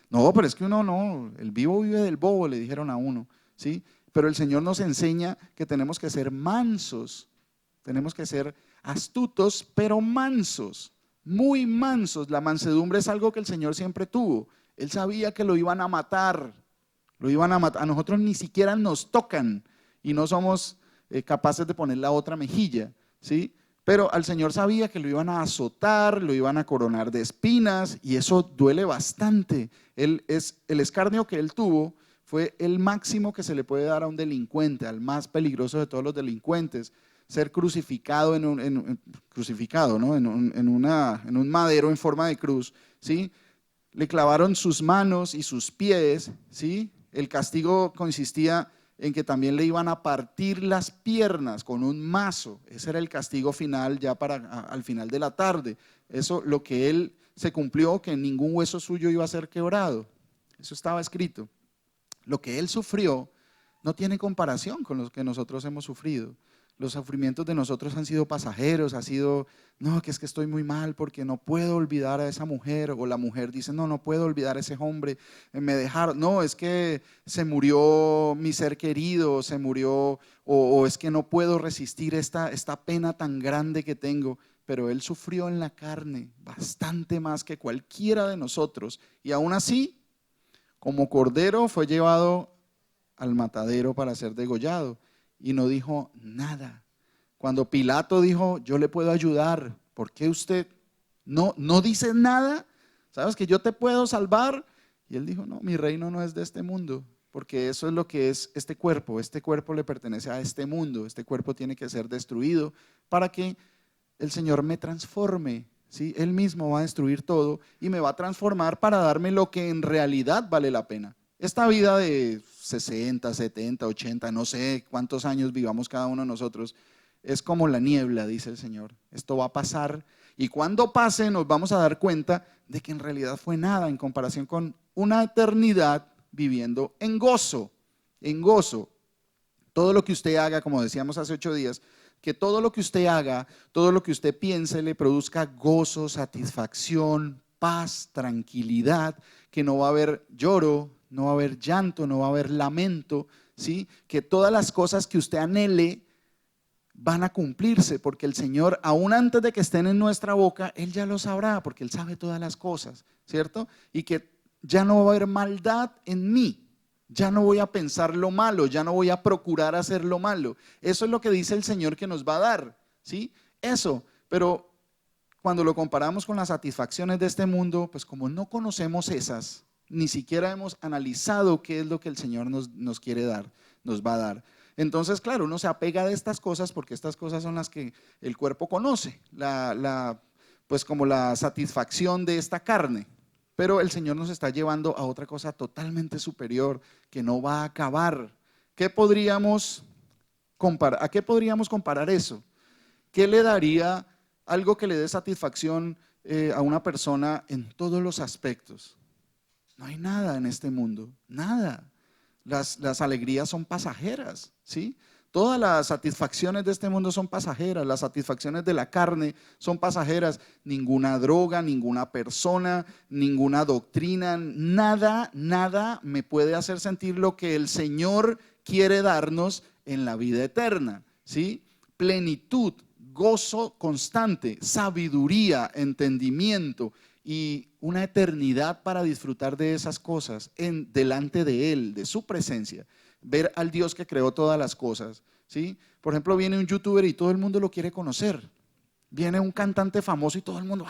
No, pero es que uno no, el vivo vive del bobo, le dijeron a uno, ¿sí? Pero el Señor nos enseña que tenemos que ser mansos, tenemos que ser astutos, pero mansos, muy mansos. La mansedumbre es algo que el Señor siempre tuvo. Él sabía que lo iban a matar. A nosotros ni siquiera nos tocan y no somos capaces de poner la otra mejilla, ¿sí? Pero al Señor sabía que lo iban a azotar, lo iban a coronar de espinas y eso duele bastante. El escarnio que él tuvo fue el máximo que se le puede dar a un delincuente, al más peligroso de todos los delincuentes. Ser crucificado crucificado, ¿no? en un madero en forma de cruz, ¿sí? Le clavaron sus manos y sus pies, ¿sí? El castigo consistía en que también le iban a partir las piernas con un mazo. Ese era el castigo final ya al final de la tarde. Eso, lo que él se cumplió, que ningún hueso suyo iba a ser quebrado. Eso estaba escrito. Lo que él sufrió no tiene comparación con lo que nosotros hemos sufrido. Los sufrimientos de nosotros han sido pasajeros, no, que es que estoy muy mal porque no puedo olvidar a esa mujer, o la mujer dice, no puedo olvidar a ese hombre, me dejaron, no, es que se murió mi ser querido, se murió, o es que no puedo resistir esta pena tan grande que tengo, pero él sufrió en la carne bastante más que cualquiera de nosotros, y aún así, como cordero fue llevado al matadero para ser degollado. Y no dijo nada. Cuando Pilato dijo, yo le puedo ayudar, ¿por qué usted no dice nada? ¿Sabes que yo te puedo salvar? Y él dijo, no, mi reino no es de este mundo, porque eso es lo que es este cuerpo le pertenece a este mundo, este cuerpo tiene que ser destruido para que el Señor me transforme, ¿sí? Él mismo va a destruir todo y me va a transformar para darme lo que en realidad vale la pena. Esta vida de 60, 70, 80, no sé cuántos años vivamos cada uno de nosotros, es como la niebla, dice el Señor. Esto va a pasar y cuando pase nos vamos a dar cuenta de que en realidad fue nada en comparación con una eternidad viviendo en gozo, en gozo. Todo lo que usted haga, como decíamos hace 8 días, que todo lo que usted haga, todo lo que usted piense le produzca gozo, satisfacción, paz, tranquilidad, que no va a haber lloro, no va a haber llanto, no va a haber lamento, ¿sí? Que todas las cosas que usted anhele van a cumplirse, porque el Señor, aún antes de que estén en nuestra boca, Él ya lo sabrá, porque Él sabe todas las cosas, ¿cierto? Y que ya no va a haber maldad en mí, ya no voy a pensar lo malo, ya no voy a procurar hacer lo malo. Eso es lo que dice el Señor que nos va a dar, ¿sí? Eso, pero cuando lo comparamos con las satisfacciones de este mundo, pues como no conocemos esas, ni siquiera hemos analizado qué es lo que el Señor nos quiere dar, nos va a dar. Entonces, claro, uno se apega de estas cosas porque estas cosas son las que el cuerpo conoce, pues como la satisfacción de esta carne. Pero el Señor nos está llevando a otra cosa totalmente superior que no va a acabar. ¿Qué podríamos comparar? ¿A qué podríamos comparar eso? ¿Qué le daría algo que le dé satisfacción a una persona en todos los aspectos? No hay nada en este mundo, nada. Las alegrías son pasajeras, ¿sí? Todas las satisfacciones de este mundo son pasajeras, las satisfacciones de la carne son pasajeras. Ninguna droga, ninguna persona, ninguna doctrina, nada me puede hacer sentir lo que el Señor quiere darnos en la vida eterna, ¿sí? Plenitud, gozo constante, sabiduría, entendimiento y una eternidad para disfrutar de esas cosas delante de Él, de su presencia. Ver al Dios que creó todas las cosas, ¿sí? Por ejemplo, viene un youtuber y todo el mundo lo quiere conocer. Viene un cantante famoso y todo el mundo,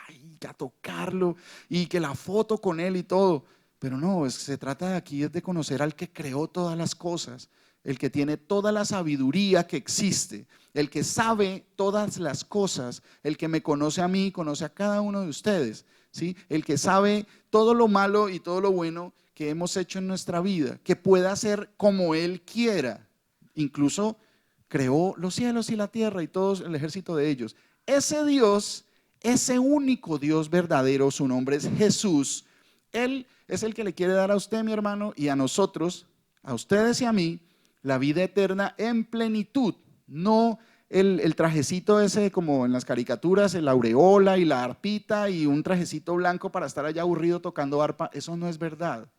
¡ay! A tocarlo y que la foto con él y todo. Pero no, se trata de aquí es de conocer al que creó todas las cosas, el que tiene toda la sabiduría que existe, el que sabe todas las cosas, el que me conoce a mí, conoce a cada uno de ustedes, ¿sí? El que sabe todo lo malo y todo lo bueno que hemos hecho en nuestra vida, que pueda hacer como Él quiera. Incluso creó los cielos y la tierra y todo el ejército de ellos. Ese Dios, ese único Dios verdadero, su nombre es Jesús. Él es el que le quiere dar a usted, mi hermano, y a nosotros, a ustedes y a mí, la vida eterna en plenitud, no el trajecito ese como en las caricaturas, el aureola y la arpita y un trajecito blanco para estar allá aburrido tocando arpa. Eso no es verdad.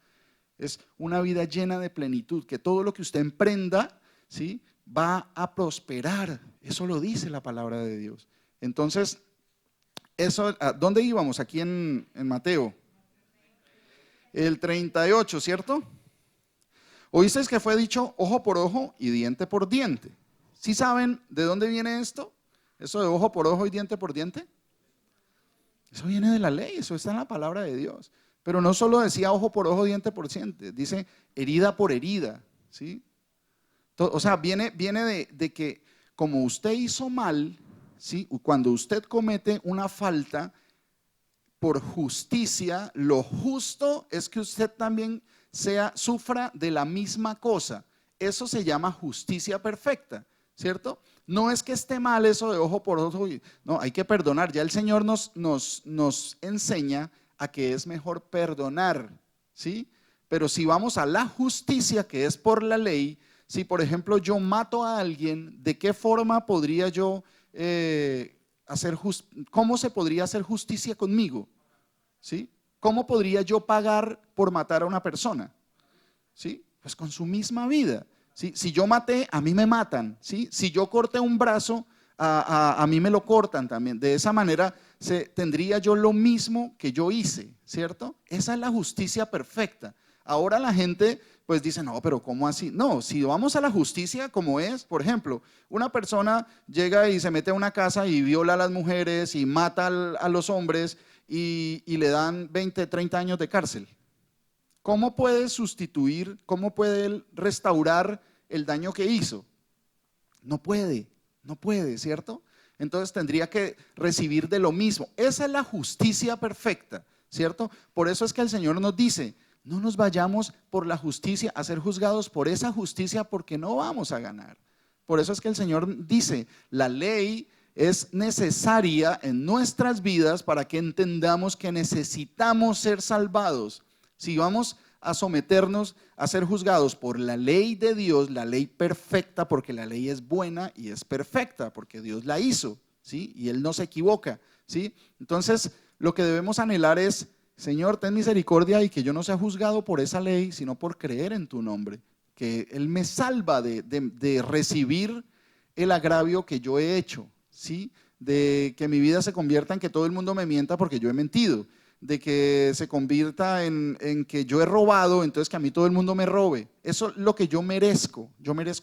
Es una vida llena de plenitud, que todo lo que usted emprenda, ¿sí?, va a prosperar. Eso lo dice la palabra de Dios. Entonces, ¿a dónde íbamos? Aquí en Mateo. El 38, ¿cierto? Oísteis que fue dicho ojo por ojo y diente por diente. ¿Sí saben de dónde viene esto? Eso de ojo por ojo y diente por diente. Eso viene de la ley, eso está en la palabra de Dios. Pero no solo decía ojo por ojo, diente por diente, dice herida por herida, ¿sí? O sea, viene de que como usted hizo mal, ¿sí?, cuando usted comete una falta por justicia, lo justo es que usted también sufra de la misma cosa. Eso se llama justicia perfecta, ¿cierto? No es que esté mal eso de ojo por ojo, no, hay que perdonar. Ya el Señor nos enseña a que es mejor perdonar, ¿sí? Pero si vamos a la justicia, que es por la ley, si por ejemplo yo mato a alguien, ¿de qué forma podría yo cómo se podría hacer justicia conmigo? ¿Sí? ¿Cómo podría yo pagar por matar a una persona? ¿Sí? Pues con su misma vida. ¿Sí? Si yo maté, a mí me matan, ¿sí? Si yo corté un brazo, a mí me lo cortan también. De esa manera tendría yo lo mismo que yo hice, ¿cierto? Esa es la justicia perfecta. Ahora la gente pues dice, no, pero ¿cómo así? No, si vamos a la justicia como es, por ejemplo, una persona llega y se mete a una casa y viola a las mujeres y mata a los hombres y le dan 20, 30 años de cárcel. ¿cómo puede sustituir, cómo puede Él restaurar el daño que hizo? No puede, no puede, ¿cierto? Entonces tendría que recibir de lo mismo. Esa es la justicia perfecta, ¿cierto? Por eso es que el Señor nos dice, no nos vayamos por la justicia a ser juzgados por esa justicia porque no vamos a ganar. Por eso es que el Señor dice, la ley es necesaria en nuestras vidas para que entendamos que necesitamos ser salvados. Si vamos a someternos a ser juzgados por la ley de Dios, la ley perfecta, porque la ley es buena y es perfecta, porque Dios la hizo, ¿sí? Y Él no se equivoca, ¿sí? Entonces, lo que debemos anhelar es, Señor, ten misericordia y que yo no sea juzgado por esa ley, sino por creer en tu nombre, que Él me salva de recibir el agravio que yo he hecho, ¿sí? De que mi vida se convierta en que todo el mundo me mienta porque yo he mentido, de que se convierta en que yo he robado, entonces que a mí todo el mundo me robe. Eso es lo que yo merezco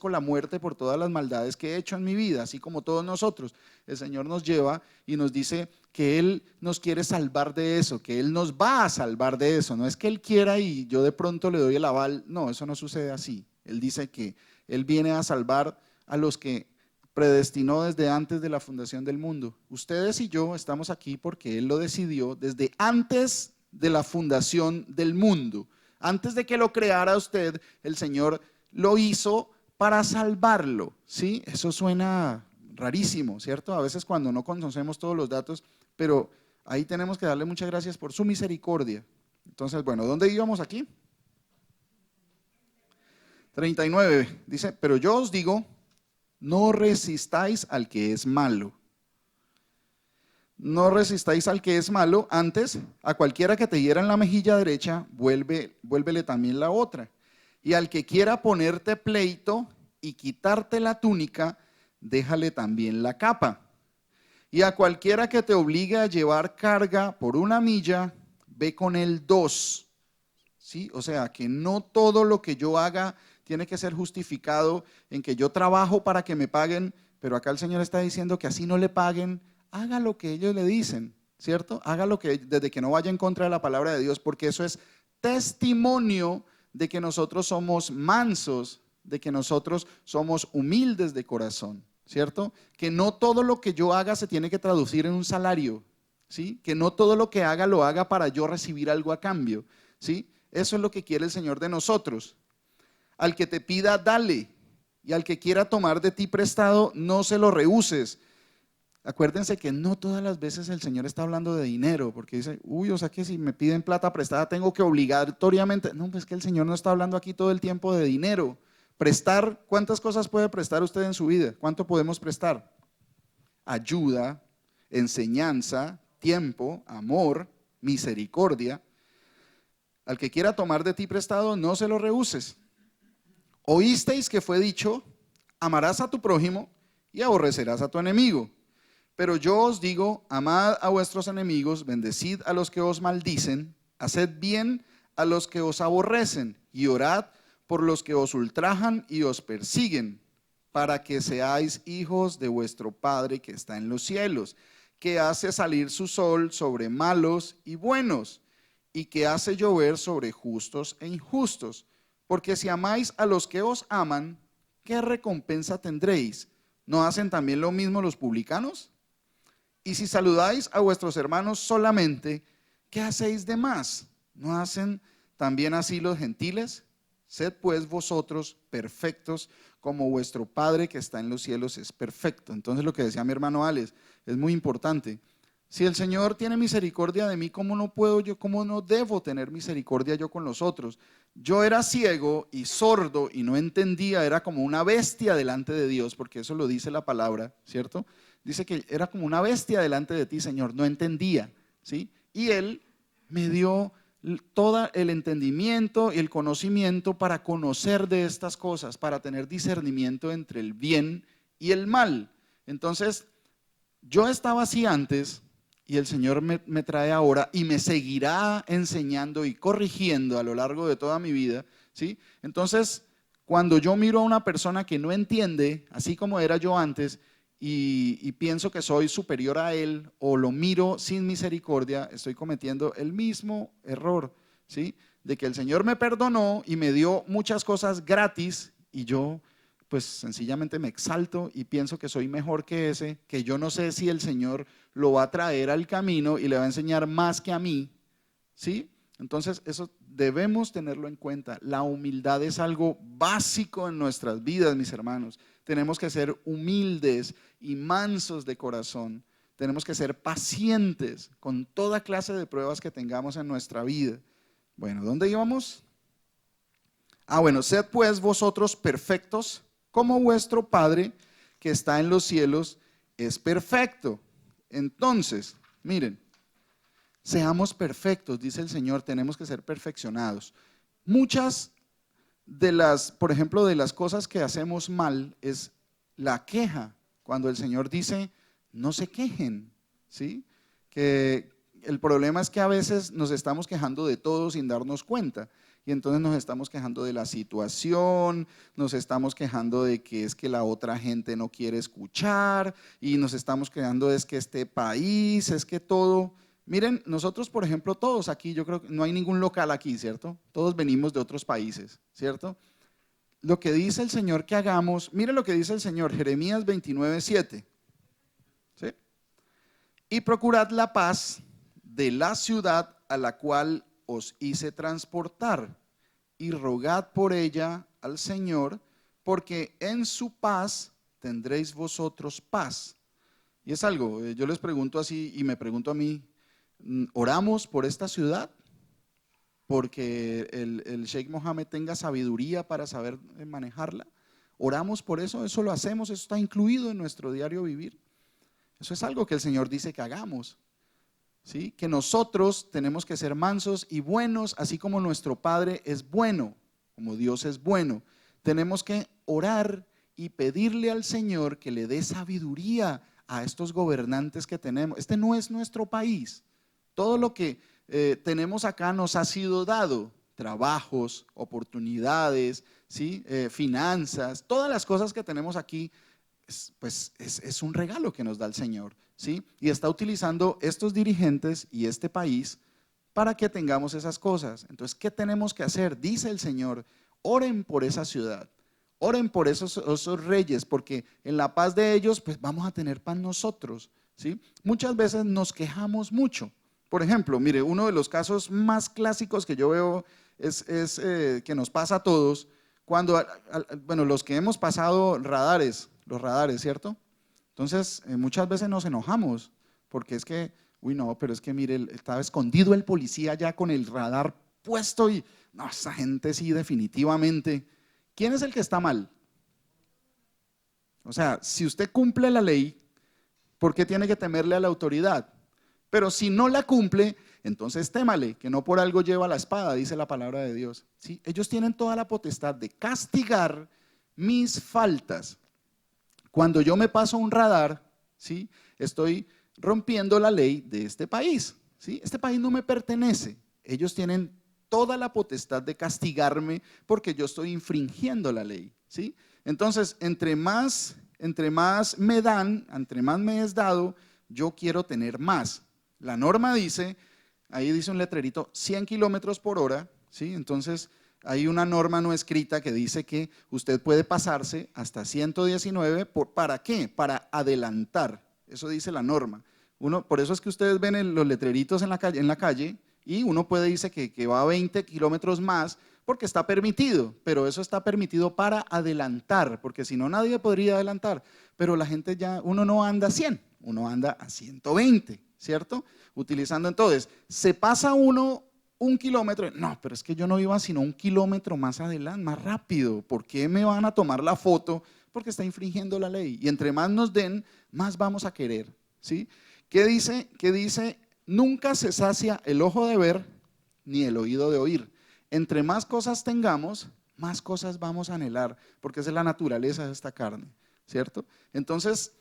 la muerte por todas las maldades que he hecho en mi vida, así como todos nosotros. El Señor nos lleva y nos dice que Él nos quiere salvar de eso, que Él nos va a salvar de eso. No es que Él quiera y yo de pronto le doy el aval, no, eso no sucede así. Él dice que Él viene a salvar a los que predestinó desde antes de la fundación del mundo. Ustedes y yo estamos aquí porque Él lo decidió desde antes de la fundación del mundo. Antes de que lo creara usted, el Señor lo hizo para salvarlo, ¿sí? Eso suena rarísimo, ¿cierto? A veces cuando no conocemos todos los datos, pero ahí tenemos que darle muchas gracias por su misericordia. Entonces, bueno, ¿dónde íbamos aquí? 39, dice, pero yo os digo, no resistáis al que es malo. No resistáis al que es malo, antes a cualquiera que te hiera en la mejilla derecha, vuélvele también la otra. Y al que quiera ponerte pleito y quitarte la túnica, déjale también la capa. Y a cualquiera que te obligue a llevar carga por 1 milla, ve con él 2. ¿Sí? O sea, que no todo lo que yo haga tiene que ser justificado en que yo trabajo para que me paguen, pero acá el Señor está diciendo que así no le paguen, haga lo que ellos le dicen, ¿cierto? Haga lo que, desde que no vaya en contra de la palabra de Dios, porque eso es testimonio de que nosotros somos mansos, de que nosotros somos humildes de corazón, ¿cierto? Que no todo lo que yo haga se tiene que traducir en un salario, ¿sí? Que no todo lo que haga lo haga para yo recibir algo a cambio, ¿sí? Eso es lo que quiere el Señor de nosotros. Al que te pida, dale. Y al que quiera tomar de ti prestado, no se lo rehuses. Acuérdense que no todas las veces el Señor está hablando de dinero, porque dice, uy, o sea que si me piden plata prestada tengo que obligatoriamente. No, pues que el Señor no está hablando aquí todo el tiempo de dinero. Prestar, ¿cuántas cosas puede prestar usted en su vida? ¿Cuánto podemos prestar? Ayuda, enseñanza, tiempo, amor, misericordia. Al que quiera tomar de ti prestado, no se lo rehuses. Oísteis que fue dicho, amarás a tu prójimo y aborrecerás a tu enemigo. Pero yo os digo, amad a vuestros enemigos, bendecid a los que os maldicen, haced bien a los que os aborrecen y orad por los que os ultrajan y os persiguen, para que seáis hijos de vuestro Padre que está en los cielos, que hace salir su sol sobre malos y buenos, y que hace llover sobre justos e injustos. Porque si amáis a los que os aman, ¿qué recompensa tendréis? ¿No hacen también lo mismo los publicanos? Y si saludáis a vuestros hermanos solamente, ¿qué hacéis de más? ¿No hacen también así los gentiles? Sed pues vosotros perfectos, como vuestro Padre que está en los cielos es perfecto. Entonces lo que decía mi hermano Alex es muy importante. Si el Señor tiene misericordia de mí, ¿cómo no puedo yo, cómo no debo tener misericordia yo con los otros? Yo era ciego y sordo y no entendía, era como una bestia delante de Dios, porque eso lo dice la palabra, ¿cierto? Dice que era como una bestia delante de ti, Señor, no entendía, ¿sí? Y Él me dio todo el entendimiento y el conocimiento para conocer de estas cosas, para tener discernimiento entre el bien y el mal. Entonces, yo estaba así antes y el Señor me trae ahora y me seguirá enseñando y corrigiendo a lo largo de toda mi vida, ¿sí? Entonces, cuando yo miro a una persona que no entiende, así como era yo antes, y pienso que soy superior a él o lo miro sin misericordia, estoy cometiendo el mismo error, ¿sí? De que el Señor me perdonó y me dio muchas cosas gratis y yo pues sencillamente me exalto y pienso que soy mejor que ese, que yo no sé si el Señor lo va a traer al camino y le va a enseñar más que a mí, ¿sí? Entonces eso debemos tenerlo en cuenta. La humildad es algo básico en nuestras vidas, mis hermanos. Tenemos que ser humildes y mansos de corazón. Tenemos que ser pacientes con toda clase de pruebas que tengamos en nuestra vida. Bueno, ¿dónde íbamos? Bueno, sed pues vosotros perfectos como vuestro Padre que está en los cielos es perfecto. Entonces, miren, seamos perfectos, dice el Señor, tenemos que ser perfeccionados. Muchas de las, por ejemplo, de las cosas que hacemos mal es la queja, cuando el Señor dice, no se quejen, ¿sí? Que el problema es que a veces nos estamos quejando de todo sin darnos cuenta. Y entonces nos estamos quejando de la situación, nos estamos quejando de que es que la otra gente no quiere escuchar y nos estamos quejando de que este país, es que todo. Miren, nosotros, por ejemplo, todos aquí, yo creo que no hay ningún local aquí, ¿cierto? Todos venimos de otros países, ¿cierto? Lo que dice el Señor que hagamos, miren lo que dice el Señor, Jeremías 29:7, ¿sí? Y procurad la paz de la ciudad a la cual os hice transportar y rogad por ella al Señor, porque en su paz tendréis vosotros paz. Y es algo, yo les pregunto así y me pregunto a mí, ¿oramos por esta ciudad? Porque el Sheikh Mohammed tenga sabiduría para saber manejarla. ¿Oramos por eso? Eso lo hacemos, eso está incluido en nuestro diario vivir. Eso es algo que el Señor dice que hagamos. ¿Sí? Que nosotros tenemos que ser mansos y buenos, así como nuestro Padre es bueno, como Dios es bueno. Tenemos que orar y pedirle al Señor que le dé sabiduría a estos gobernantes que tenemos. Este no es nuestro país. Todo lo que tenemos acá nos ha sido dado. Trabajos, oportunidades, ¿sí? Finanzas, todas las cosas que tenemos aquí es un regalo que nos da el Señor, ¿sí? Y está utilizando estos dirigentes y este país para que tengamos esas cosas. Entonces, ¿qué tenemos que hacer? Dice el Señor, oren por esa ciudad, oren por esos reyes, porque en la paz de ellos, pues vamos a tener paz nosotros, ¿sí? Muchas veces nos quejamos mucho. Por ejemplo, mire, uno de los casos más clásicos que yo veo es que nos pasa a todos, cuando, bueno, los que hemos pasado radares, los radares, ¿cierto? Entonces, muchas veces nos enojamos, porque es que, uy, no, pero es que mire, estaba escondido el policía ya con el radar puesto y, no, esa gente sí, definitivamente. ¿Quién es el que está mal? O sea, si usted cumple la ley, ¿por qué tiene que temerle a la autoridad? Pero si no la cumple, entonces témale, que no por algo lleva la espada, dice la palabra de Dios. ¿Sí? Ellos tienen toda la potestad de castigar mis faltas. Cuando yo me paso un radar, ¿sí? Estoy rompiendo la ley de este país, ¿sí? Este país no me pertenece. Ellos tienen toda la potestad de castigarme porque yo estoy infringiendo la ley, ¿sí? Entonces, entre más me dan, entre más me es dado, yo quiero tener más. La norma dice, ahí dice un letrerito, 100 kilómetros por hora, ¿sí? Entonces, hay una norma no escrita que dice que usted puede pasarse hasta 119, ¿para qué? Para adelantar, eso dice la norma. Por eso es que ustedes ven los letreritos en la calle y uno puede decir que va a 20 kilómetros más porque está permitido, pero eso está permitido para adelantar, porque si no nadie podría adelantar, pero la gente ya, uno no anda a 100, uno anda a 120, ¿cierto? Utilizando entonces, se pasa uno 1 kilómetro, no, pero es que yo no iba sino 1 kilómetro más adelante, más rápido, ¿por qué me van a tomar la foto? Porque está infringiendo la ley, y entre más nos den, más vamos a querer, ¿sí? ¿Qué dice? ¿Qué dice? Nunca se sacia el ojo de ver, ni el oído de oír. Entre más cosas tengamos, más cosas vamos a anhelar, porque esa es la naturaleza de esta carne, ¿cierto? Entonces,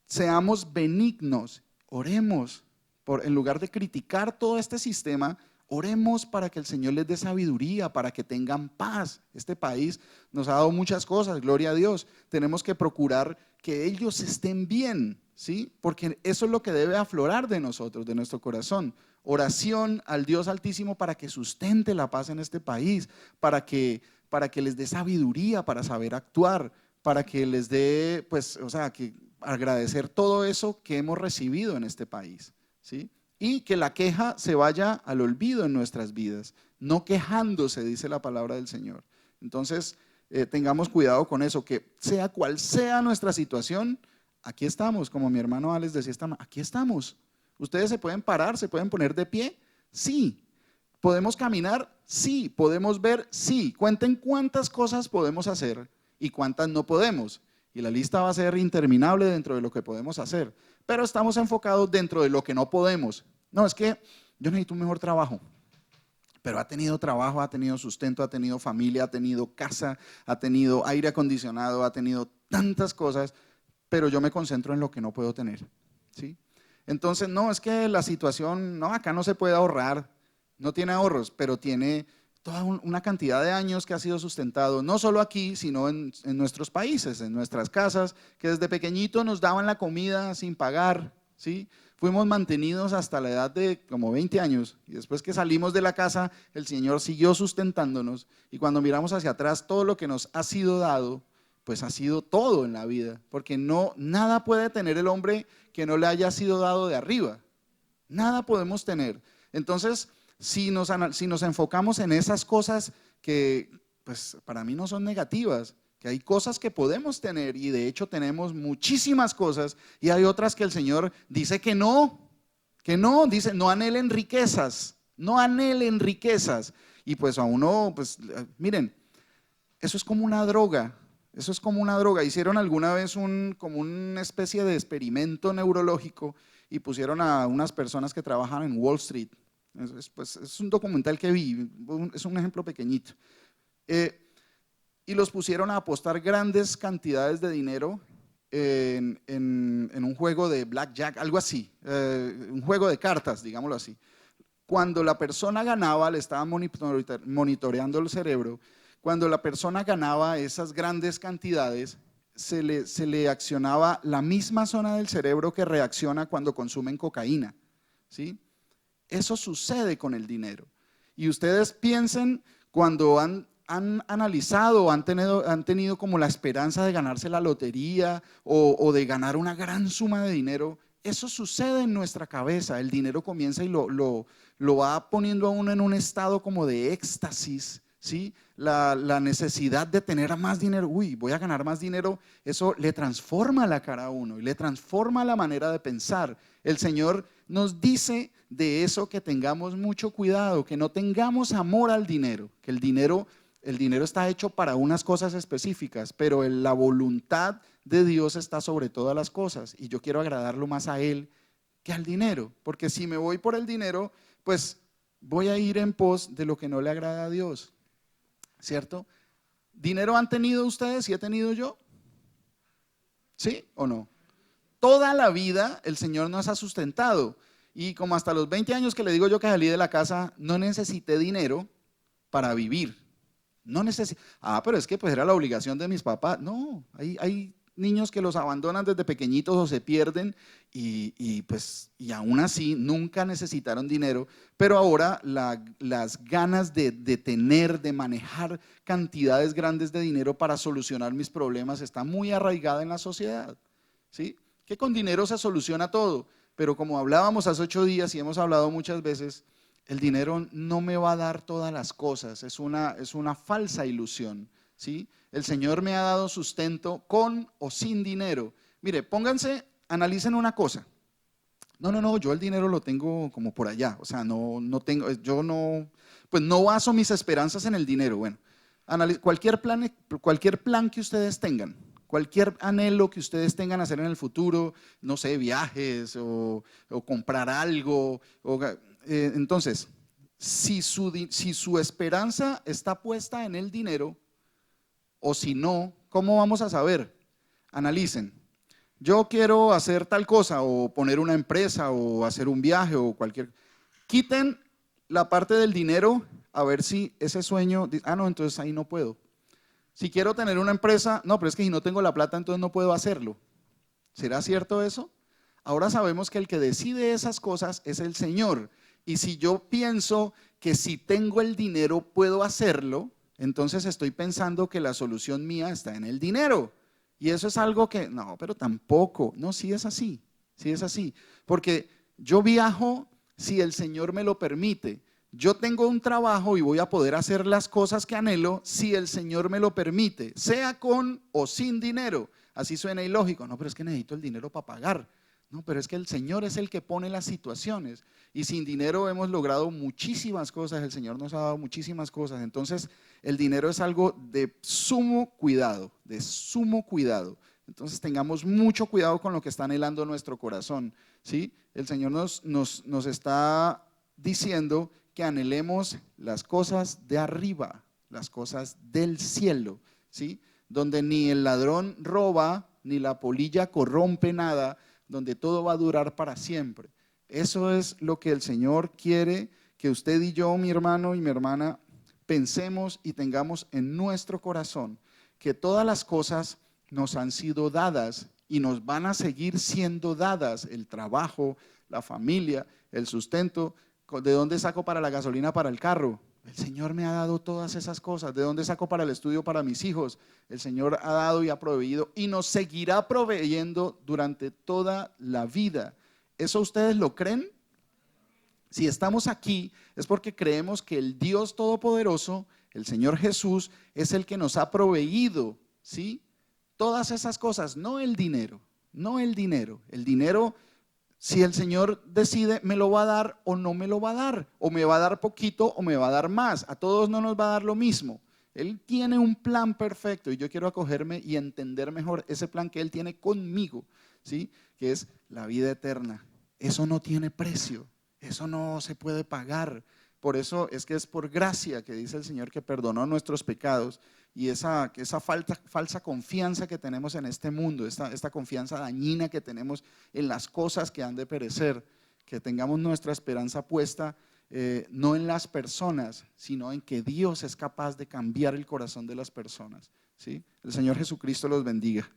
seamos benignos, oremos, en lugar de criticar todo este sistema, oremos para que el Señor les dé sabiduría, para que tengan paz. Este país nos ha dado muchas cosas, gloria a Dios. Tenemos que procurar que ellos estén bien, ¿sí? Porque eso es lo que debe aflorar de nosotros, de nuestro corazón. oración al Dios Altísimo para que sustente la paz en este país, para que les dé sabiduría para saber actuar, para que les dé, pues, o sea, que agradecer todo eso que hemos recibido en este país, ¿sí? Y que la queja se vaya al olvido en nuestras vidas, no quejándose, dice la palabra del Señor. Entonces, tengamos cuidado con eso, que sea cual sea nuestra situación, aquí estamos, como mi hermano Alex decía, aquí estamos. ¿Ustedes se pueden parar, se pueden poner de pie? Sí. ¿Podemos caminar? Sí. ¿Podemos ver? Sí. Cuenten cuántas cosas podemos hacer y cuántas no podemos. Y la lista va a ser interminable dentro de lo que podemos hacer. Pero estamos enfocados dentro de lo que no podemos. No, es que yo necesito un mejor trabajo. Pero ha tenido trabajo, ha tenido sustento, ha tenido familia, ha tenido casa, ha tenido aire acondicionado, ha tenido tantas cosas, pero yo me concentro en lo que no puedo tener, ¿sí? Entonces, no, es que la situación, no, acá no se puede ahorrar, no tiene ahorros, pero tiene toda una cantidad de años que ha sido sustentado, no solo aquí, sino en nuestros países, en nuestras casas, que desde pequeñito nos daban la comida sin pagar, ¿sí? Fuimos mantenidos hasta la edad de como 20 años y después que salimos de la casa, el Señor siguió sustentándonos y cuando miramos hacia atrás, todo lo que nos ha sido dado, pues ha sido todo en la vida, porque no, nada puede tener el hombre que no le haya sido dado de arriba, nada podemos tener. Entonces, si nos enfocamos en esas cosas que pues para mí no son negativas, que hay cosas que podemos tener y de hecho tenemos muchísimas cosas y hay otras que el Señor dice que no, dice no anhelen riquezas, no anhelen riquezas. Y pues a uno, pues miren, eso es como una droga, eso es como una droga. Hicieron alguna vez como una especie de experimento neurológico y pusieron a unas personas que trabajan en Wall Street. Pues, es un documental que vi, es un ejemplo pequeñito. Y los pusieron a apostar grandes cantidades de dinero en un juego de blackjack, algo así, un juego de cartas, digámoslo así. Cuando la persona ganaba, le estaban monitoreando el cerebro, cuando la persona ganaba esas grandes cantidades, se le accionaba la misma zona del cerebro que reacciona cuando consumen cocaína, ¿sí? Eso sucede con el dinero. Y ustedes piensen cuando han analizado, han tenido como la esperanza de ganarse la lotería o de ganar una gran suma de dinero, eso sucede en nuestra cabeza. El dinero comienza y lo va poniendo a uno en un estado como de éxtasis, ¿sí? La necesidad de tener más dinero, uy, voy a ganar más dinero, eso le transforma la cara a uno y le transforma la manera de pensar. El Señor nos dice de eso que tengamos mucho cuidado, que no tengamos amor al dinero, que el dinero está hecho para unas cosas específicas, pero la voluntad de Dios está sobre todas las cosas y yo quiero agradarlo más a Él que al dinero, porque si me voy por el dinero, pues voy a ir en pos de lo que no le agrada a Dios, ¿cierto? ¿Dinero han tenido ustedes y he tenido yo? ¿Sí o no? Toda la vida el Señor nos ha sustentado y como hasta los 20 años que le digo yo que salí de la casa, no necesité dinero para vivir. No necesito. Pero es que pues era la obligación de mis papás. No, hay niños que los abandonan desde pequeñitos o se pierden y aún así nunca necesitaron dinero, pero ahora las ganas de tener, de manejar cantidades grandes de dinero para solucionar mis problemas está muy arraigada en la sociedad, ¿sí? Que con dinero se soluciona todo, pero como hablábamos hace 8 días y hemos hablado muchas veces, el dinero no me va a dar todas las cosas, es una falsa ilusión, ¿sí? El Señor me ha dado sustento con o sin dinero. Mire, analicen una cosa. No, yo el dinero lo tengo como por allá, o sea, no tengo, yo no baso mis esperanzas en el dinero. Bueno, cualquier plan que ustedes tengan, cualquier anhelo que ustedes tengan hacer en el futuro, no sé, viajes o comprar algo, entonces, si su esperanza está puesta en el dinero o si no, ¿cómo vamos a saber? Analicen. Yo quiero hacer tal cosa o poner una empresa o hacer un viaje o cualquier. Quiten la parte del dinero a ver si ese sueño, no, entonces ahí no puedo. Si quiero tener una empresa, no, pero es que si no tengo la plata entonces no puedo hacerlo. ¿Será cierto eso? Ahora sabemos que el que decide esas cosas es el Señor Y si yo pienso que si tengo el dinero puedo hacerlo, entonces estoy pensando que la solución mía está en el dinero. Y eso es algo que, no, pero tampoco, no, sí es así. Porque yo viajo si el Señor me lo permite. Yo tengo un trabajo y voy a poder hacer las cosas que anhelo si el Señor me lo permite, sea con o sin dinero. Así suena ilógico, no, pero es que necesito el dinero para pagar. No, pero es que el Señor es el que pone las situaciones y sin dinero hemos logrado muchísimas cosas, el Señor nos ha dado muchísimas cosas. Entonces, el dinero es algo de sumo cuidado, de sumo cuidado. Entonces, tengamos mucho cuidado con lo que está anhelando nuestro corazón, ¿sí? El Señor nos está diciendo que anhelemos las cosas de arriba, las cosas del cielo, ¿sí? Donde ni el ladrón roba, ni la polilla corrompe nada, donde todo va a durar para siempre. Eso es lo que el Señor quiere que usted y yo, mi hermano y mi hermana, pensemos y tengamos en nuestro corazón, que todas las cosas nos han sido dadas y nos van a seguir siendo dadas, el trabajo, la familia, el sustento. ¿De dónde saco para la gasolina para el carro? El Señor me ha dado todas esas cosas. ¿De dónde saco para el estudio para mis hijos? El Señor ha dado y ha proveído y nos seguirá proveyendo durante toda la vida. ¿Eso ustedes lo creen? Si estamos aquí es porque creemos que el Dios Todopoderoso, el Señor Jesús, es el que nos ha proveído, ¿sí? Todas esas cosas, no el dinero, no el dinero. El dinero, si el Señor decide, me lo va a dar o no me lo va a dar, o me va a dar poquito o me va a dar más. A todos no nos va a dar lo mismo. Él tiene un plan perfecto y yo quiero acogerme y entender mejor ese plan que Él tiene conmigo, ¿sí? Que es la vida eterna. Eso no tiene precio, eso no se puede pagar. Por eso es que es por gracia que dice el Señor que perdonó nuestros pecados y esa falsa confianza que tenemos en este mundo, esta confianza dañina que tenemos en las cosas que han de perecer, que tengamos nuestra esperanza puesta no en las personas, sino en que Dios es capaz de cambiar el corazón de las personas, ¿sí? El Señor Jesucristo los bendiga.